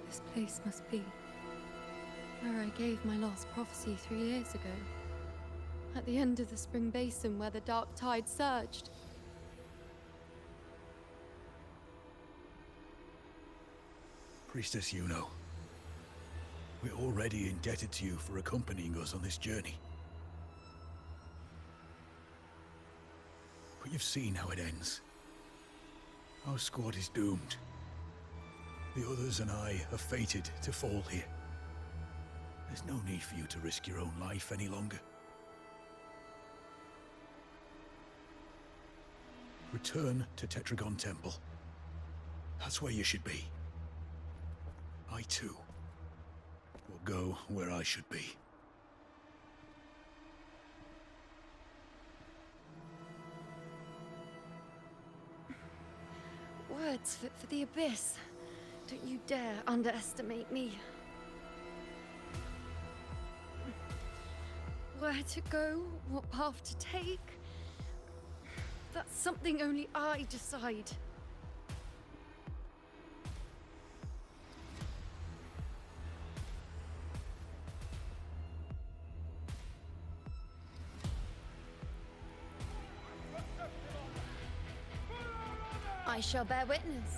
Speaker 10: This place must be where I gave my last prophecy 3 years ago. At the end of the spring basin where the dark tide surged.
Speaker 3: Priestess Yuno. We're already indebted to you for accompanying us on this journey. But you've seen how it ends. Our squad is doomed. The others and I are fated to fall here. There's no need for you to risk your own life any longer. Return to Tetragon Temple. That's where you should be. I too will go where I should be.
Speaker 18: Words fit for the abyss. Don't you dare underestimate me. Where to go, what path to take, that's something only I decide. I shall bear witness.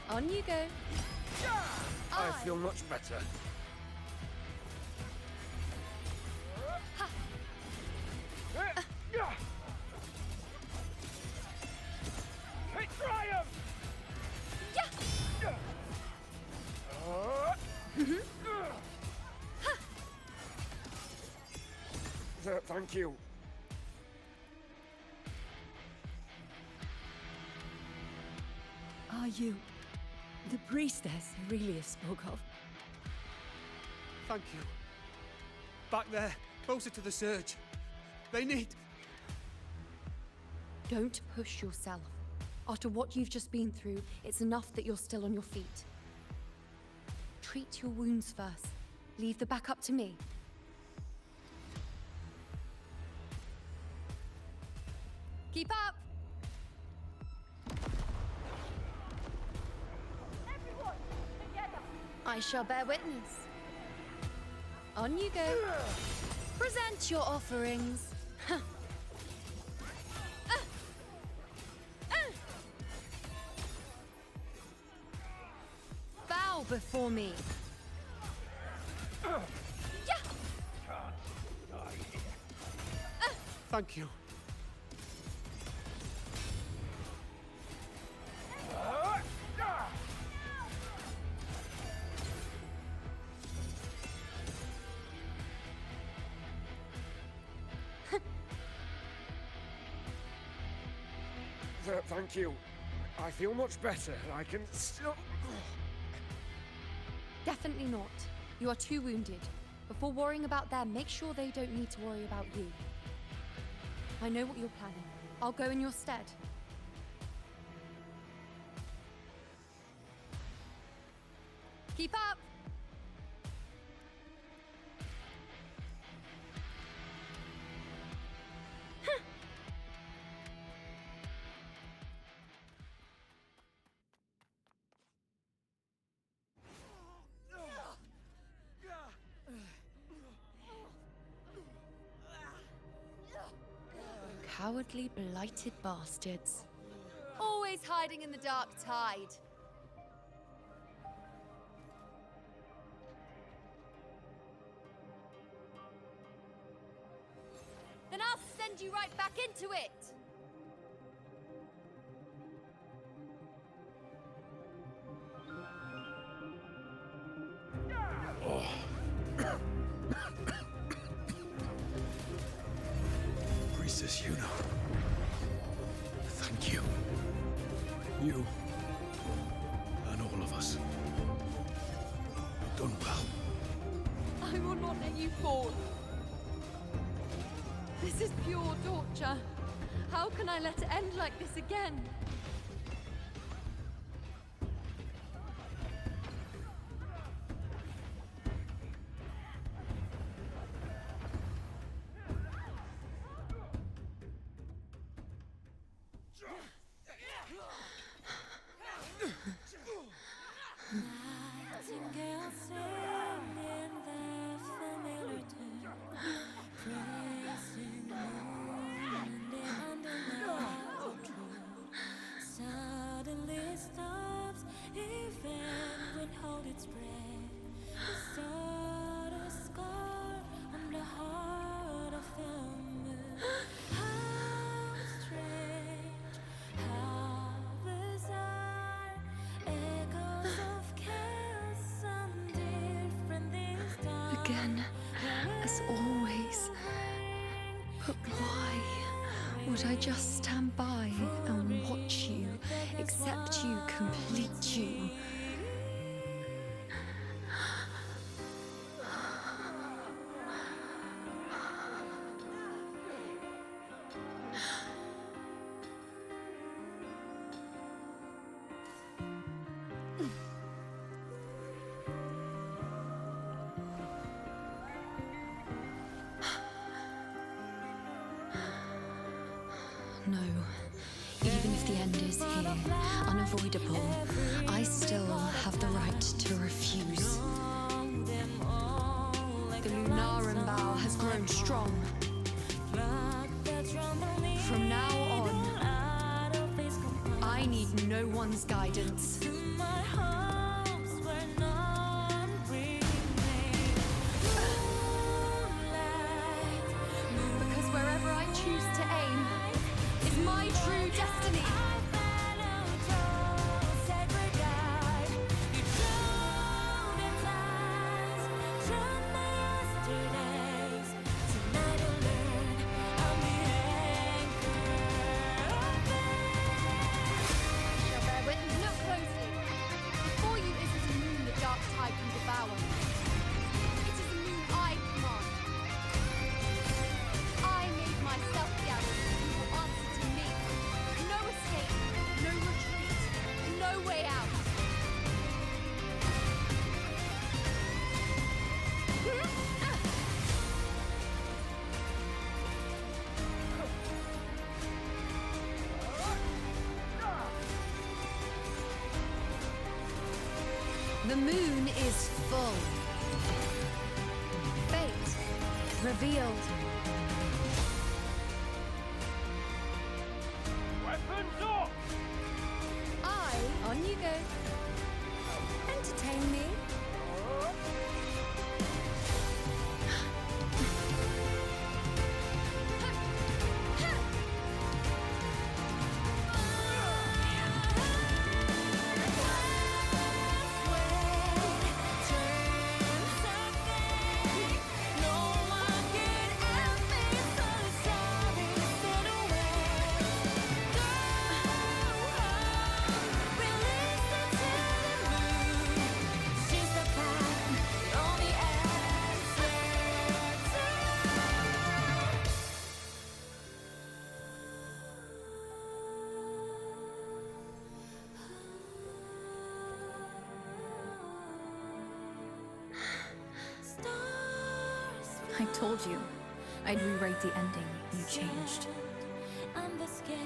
Speaker 18: On you go.
Speaker 8: I feel much better.
Speaker 21: Hey, triumph!
Speaker 8: Thank you.
Speaker 9: Are you the priestess Aurelius spoke of?
Speaker 17: Thank you. Back there, closer to the surge. They need...
Speaker 10: Don't push yourself. After what you've just been through, it's enough that you're still on your feet. Treat your wounds first. Leave the back up to me. Keep up!
Speaker 15: Everyone, together!
Speaker 10: I shall bear witness. On you go. Present your offerings. Bow before me.
Speaker 17: Thank you.
Speaker 8: Thank you. I feel much better. I can still...
Speaker 10: Definitely not. You are too wounded. Before worrying about them, make sure they don't need to worry about you. I know what you're planning. I'll go in your stead. Keep up! Cowardly, blighted bastards. Always hiding in the dark tide. Then I'll send you right back into it!
Speaker 3: Priestess Yuno. Thank you. You and all of us. You've done well.
Speaker 10: I will not let you fall. This is pure torture. How can I let it end like this again? But why would I just stand by and watch you, accept you, complete you? No. Even if the end is here, unavoidable, I still have the right to refuse. The Lunaran bow has grown strong. From now on, I need no one's guidance. Because wherever I choose to aim is my true destiny. Shall bear witness, look closely. Before you isn't a moon the dark tide can devour. It is a moon I command. I made myself the arrow who will answer to me. No escape, no retreat, no way out. The moon is full. Fate revealed.
Speaker 21: Weapons up!
Speaker 10: On you go. Entertain me.
Speaker 7: I told you. I'd rewrite the ending. You changed.
Speaker 5: On the scale,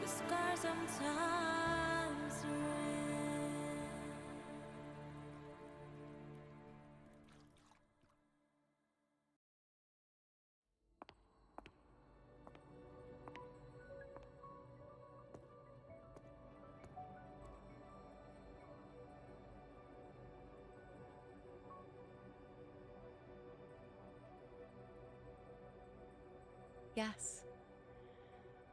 Speaker 5: the scars sometimes win.
Speaker 10: Yes.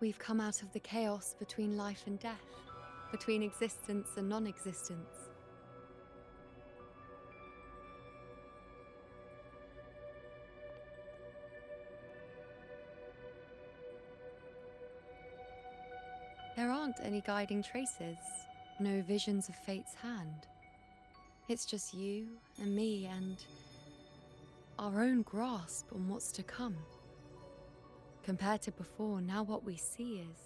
Speaker 10: We've come out of the chaos between life and death, between existence and non-existence. There aren't any guiding traces, no visions of fate's hand. It's just you and me and our own grasp on what's to come. Compared to before, now what we see is...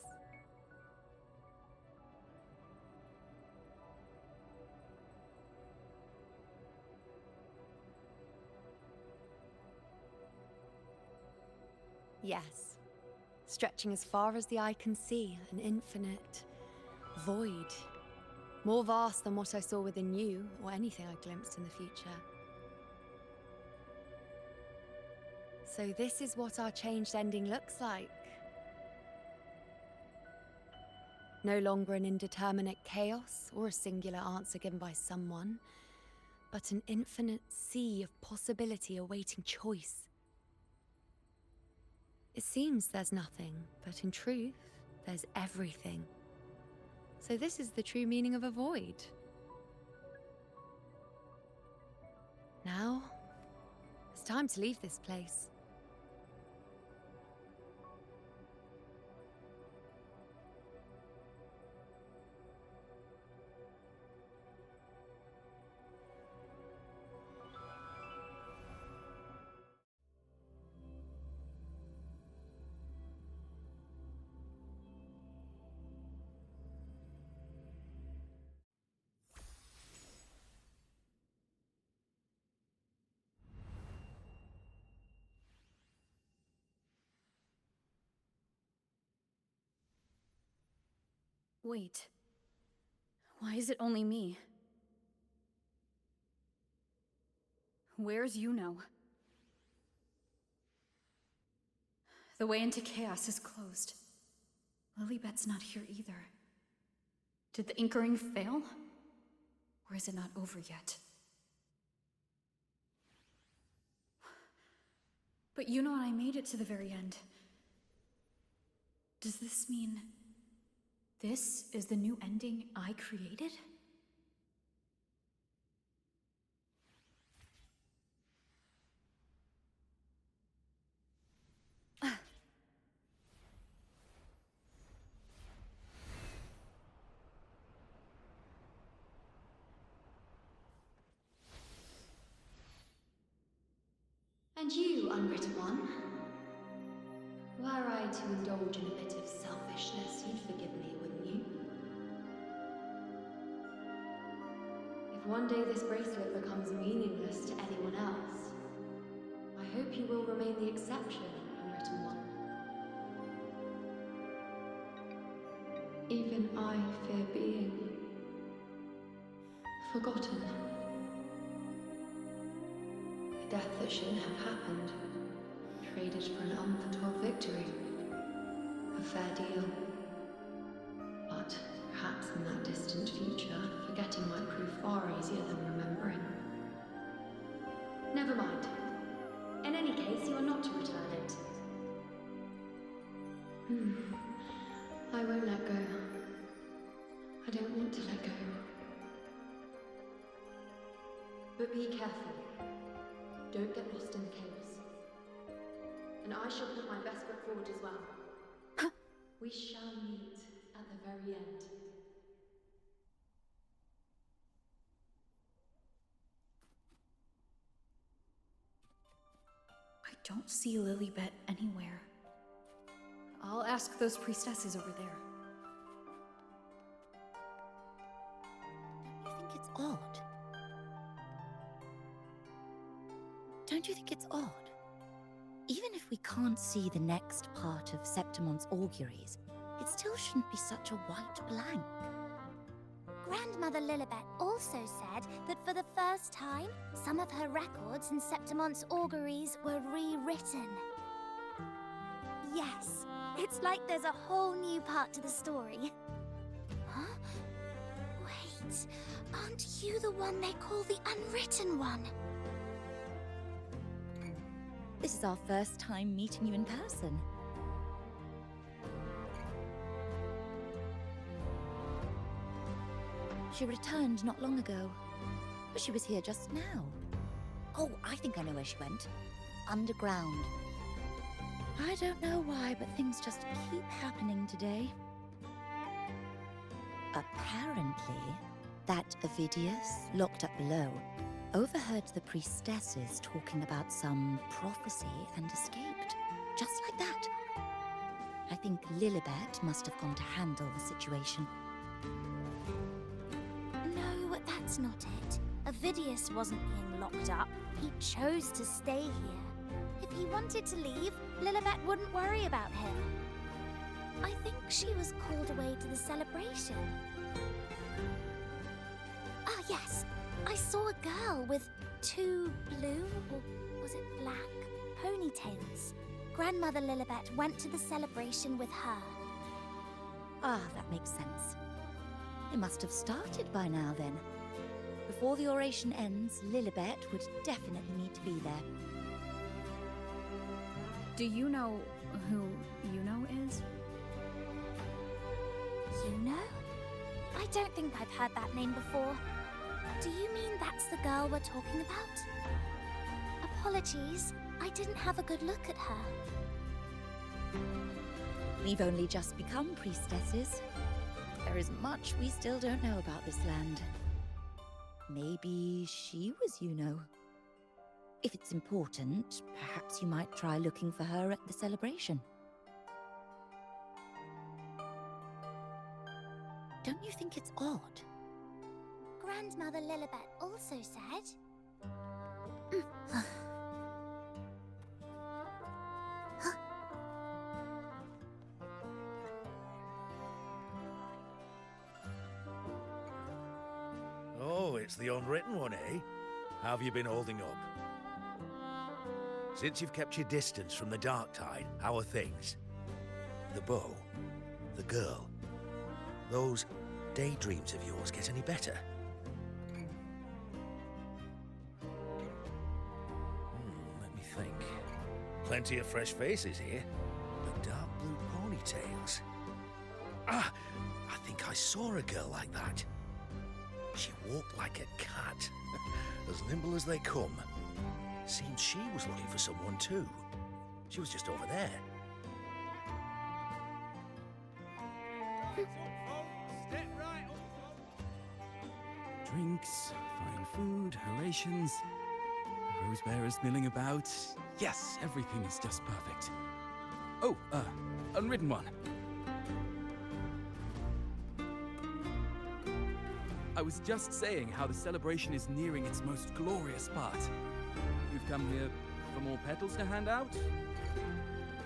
Speaker 10: Yes. Stretching as far as the eye can see, an infinite void. More vast than what I saw within you, or anything I glimpsed in the future. So this is what our changed ending looks like. No longer an indeterminate chaos or a singular answer given by someone, but an infinite sea of possibility awaiting choice. It seems there's nothing, but in truth, there's everything. So this is the true meaning of a void. Now, it's time to leave this place.
Speaker 7: Wait. Why is it only me? Where's Yuno? The way into chaos is closed. Lilibet's not here either. Did the Inkering fail? Or is it not over yet? But Yuno and I made it to the very end. Does this mean this is the new ending I created?
Speaker 18: And you, unwritten one? Were I to indulge in a bit of selfishness, you'd forgive me, wouldn't you? If one day this bracelet becomes meaningless to anyone else, I hope you will remain the exception, unwritten one. Even I fear being forgotten. A death that shouldn't have happened, traded for an unforetold victory. A fair deal. But perhaps in that distant future, forgetting might prove far easier than remembering. Never mind. In any case, you are not to return it. I won't let go. I don't want to let go. But be careful. Don't get lost in the chaos. And I shall put my best foot forward as well. We shall meet at the very end.
Speaker 7: I don't see Lilibet anywhere. I'll ask those priestesses over there.
Speaker 2: Don't you think it's odd? Don't you think it's odd? Even if we can't see the next part of Septimon's auguries, it still shouldn't be such a white blank.
Speaker 19: Grandmother Lilibet also said that for the first time, some of her records in Septimon's auguries were rewritten. Yes, it's like there's a whole new part to the story. Huh? Wait, aren't you the one they call the Unwritten One?
Speaker 2: This is our first time meeting you in person. She returned not long ago, but she was here just now. Oh, I think I know where she went. Underground. I don't know why, but things just keep happening today. Apparently, that Ovidius, locked up below, overheard the priestesses talking about some prophecy and escaped. Just like that. I think Lilibet must have gone to handle the situation.
Speaker 19: No, that's not it. Ovidius wasn't being locked up. He chose to stay here. If he wanted to leave, Lilibet wouldn't worry about him. I think she was called away to the celebration. Ah, yes. I saw a girl with 2 blue, or was it black, ponytails. Grandmother Lilibet went to the celebration with her.
Speaker 2: Ah, that makes sense. It must have started by now then. Before the oration ends, Lilibet would definitely need to be there.
Speaker 7: Do you know who Yuno is?
Speaker 19: Yuno? I don't think I've heard that name before. Do you mean that's the girl we're talking about? Apologies, I didn't have a good look at her.
Speaker 2: We've only just become priestesses. There is much we still don't know about this land. Maybe she was Yuno. If it's important, perhaps you might try looking for her at the celebration. Don't you think it's odd?
Speaker 19: Grandmother Lilibet also said...
Speaker 8: it's the unwritten one, eh? How have you been holding up? Since you've kept your distance from the dark tide, how are things? The bow, the girl, those daydreams of yours get any better? Let me think. Plenty of fresh faces here, but dark blue ponytails. Ah, I think I saw a girl like that. She walked like a cat, as nimble as they come. Seemed she was looking for someone too. She was just over there.
Speaker 4: Drinks, fine food, rations, rose bearers milling about. Yes, everything is just perfect. Oh, unridden one. I was just saying how the celebration is nearing its most glorious part. You've come here for more petals to hand out?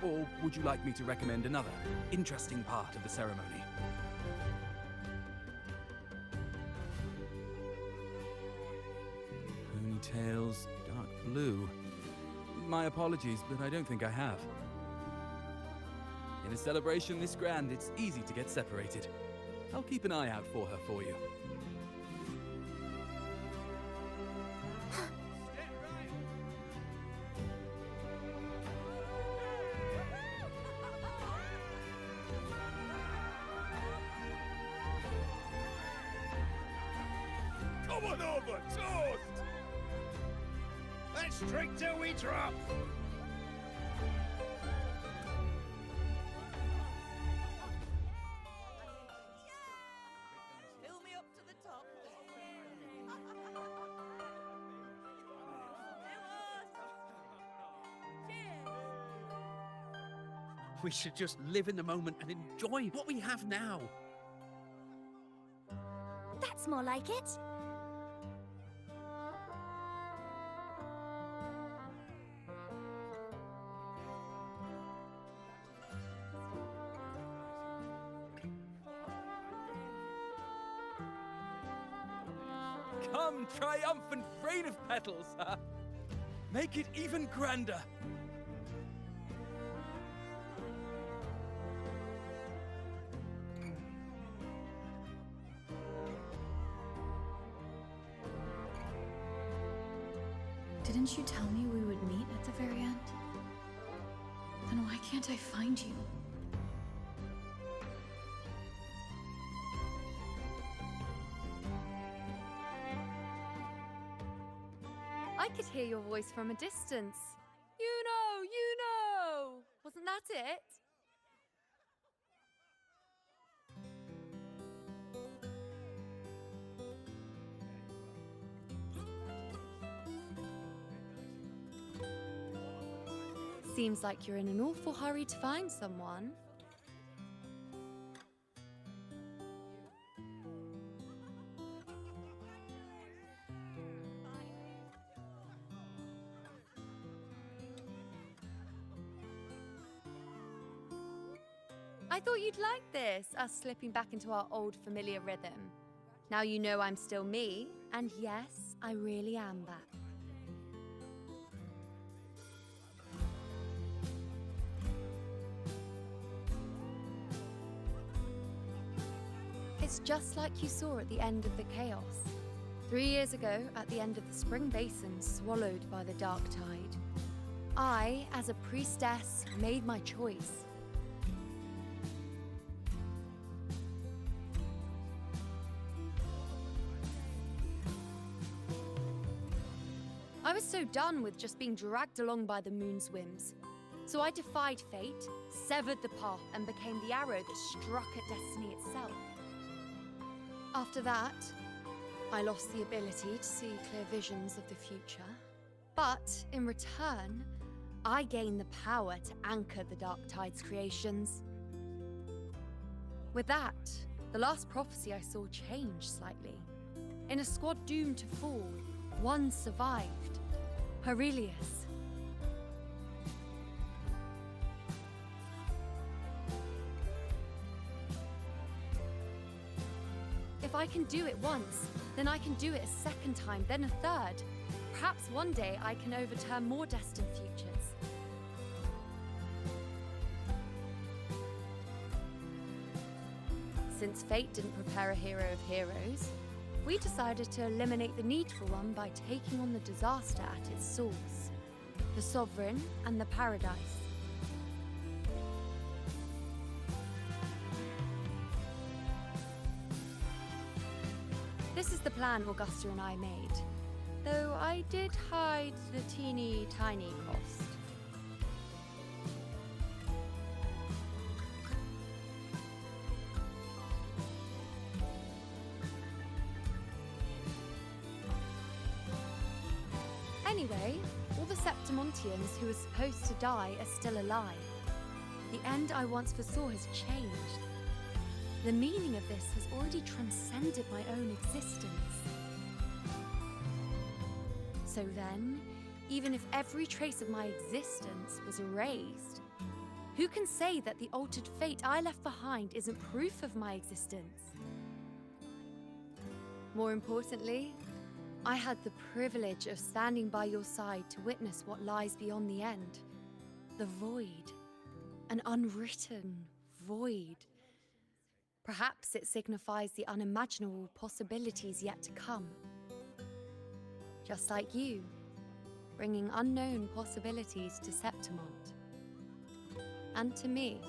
Speaker 4: Or would you like me to recommend another interesting part of the ceremony? Ponytails, dark blue. My apologies, but I don't think I have. In a celebration this grand, it's easy to get separated. I'll keep an eye out for her for you.
Speaker 8: Come on over, toast! Let's drink till we drop!
Speaker 12: Fill me up to the top.
Speaker 17: We should just live in the moment and enjoy what we have now.
Speaker 19: That's more like it.
Speaker 4: Come, triumphant rain of petals! Make it even grander!
Speaker 20: Didn't you tell me we would meet at the very end? Then why can't I find you?
Speaker 10: I could hear your voice from a distance. You know! Wasn't that it? Seems like you're in an awful hurry to find someone. I thought you'd like this, us slipping back into our old familiar rhythm. Now you know I'm still me, and yes, I really am back. It's just like you saw at the end of the chaos. 3 years ago, at the end of the spring basin swallowed by the dark tide, I, as a priestess, made my choice. I was so done with just being dragged along by the moon's whims. So I defied fate, severed the path, and became the arrow that struck at destiny itself. After that, I lost the ability to see clear visions of the future. But in return, I gained the power to anchor the Dark Tide's creations. With that, the last prophecy I saw changed slightly. In a squad doomed to fall, one survived. Aurelius. If I can do it once, Then I can do it a second time, then a third. Perhaps one day I can overturn more destined futures. Since fate didn't prepare a hero of heroes, we decided to eliminate the needful one by taking on the disaster at its source, the Sovereign and the Paradise. This is the plan Augusta and I made, though I did hide the teeny tiny cost. Anyway, all the Septimontians who were supposed to die are still alive. The end I once foresaw has changed. The meaning of this has already transcended my own existence. So then, even if every trace of my existence was erased, who can say that the altered fate I left behind isn't proof of my existence? More importantly, I had the privilege of standing by your side to witness what lies beyond the end. The void. An unwritten void. Perhaps it signifies the unimaginable possibilities yet to come. Just like you, bringing unknown possibilities to Septimont. And to me.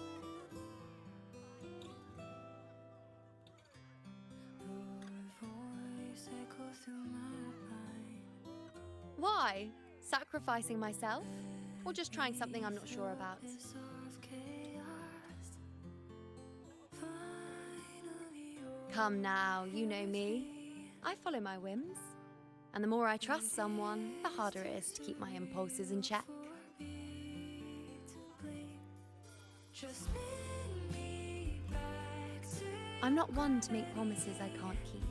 Speaker 10: Why? Sacrificing myself? Or just trying something I'm not sure about? Come now, you know me. I follow my whims. And the more I trust someone, the harder it is to keep my impulses in check. I'm not one to make promises I can't keep.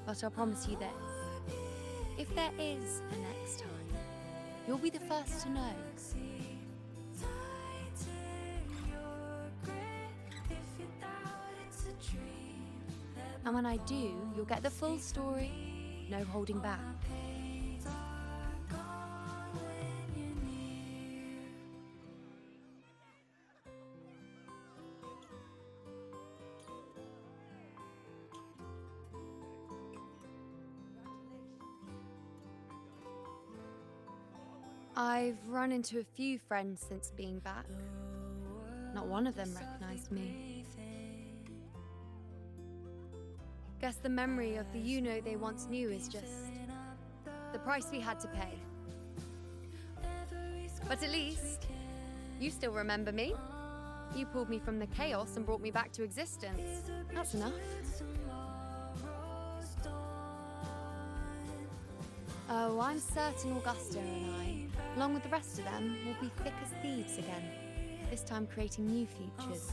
Speaker 10: But I'll promise you this. If there is a next time, you'll be the first to know. And when I do, you'll get the full story, no holding back. I've run into a few friends since being back. Not one of them recognized me. Guess the memory of the you-know they once knew is just the price we had to pay. But at least, you still remember me. You pulled me from the chaos and brought me back to existence. That's enough. Oh, I'm certain Augusta and I, along with the rest of them, will be thick as thieves again, this time creating new futures.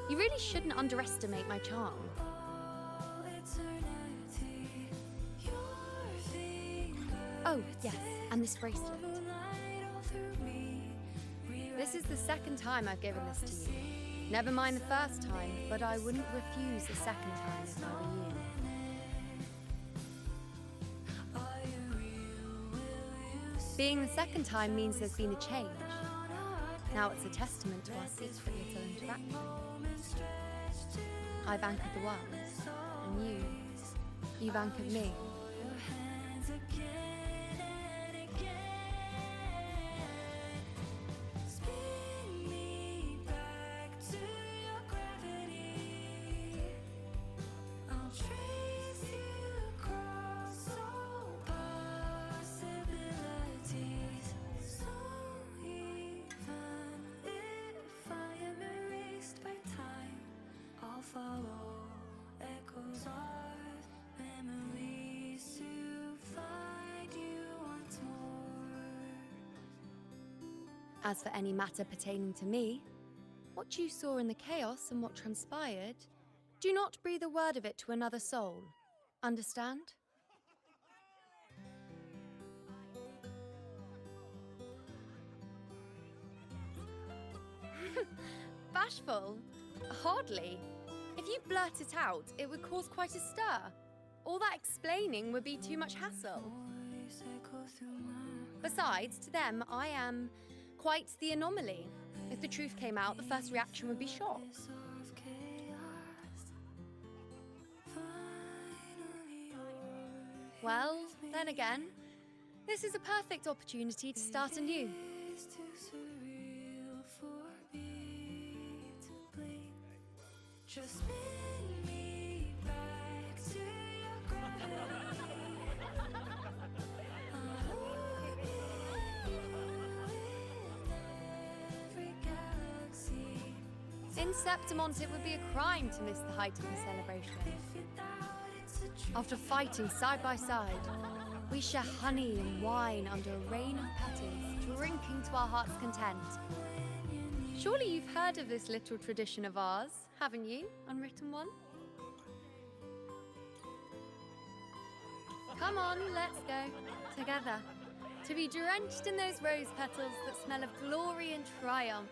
Speaker 10: You really shouldn't underestimate my charm. Oh, yes, and this bracelet. This is the second time I've given this to you. Never mind the first time, but I wouldn't refuse a second time if I were you. Being the second time means there's been a change. Now it's a testament to our secret little interaction. I've anchored the world, and you've anchored me. As for any matter pertaining to me, what you saw in the chaos and what transpired, do not breathe a word of it to another soul. Understand? Bashful? Hardly. If you blurt it out, it would cause quite a stir. All that explaining would be too much hassle. Besides, to them, I am quite the anomaly. If the truth came out, the first reaction would be shock. Well, then again, this is a perfect opportunity to start anew.
Speaker 5: Just spin me back to your gravity. I'll orbit you in every galaxy.
Speaker 10: In Septimont, it would be a crime to miss the height of the celebration. After fighting side by side, we share honey and wine under a rain of petals, drinking to our heart's content. Surely you've heard of this little tradition of ours, haven't you, Unwritten One? Come on, let's go. Together. To be drenched in those rose petals that smell of glory and triumph.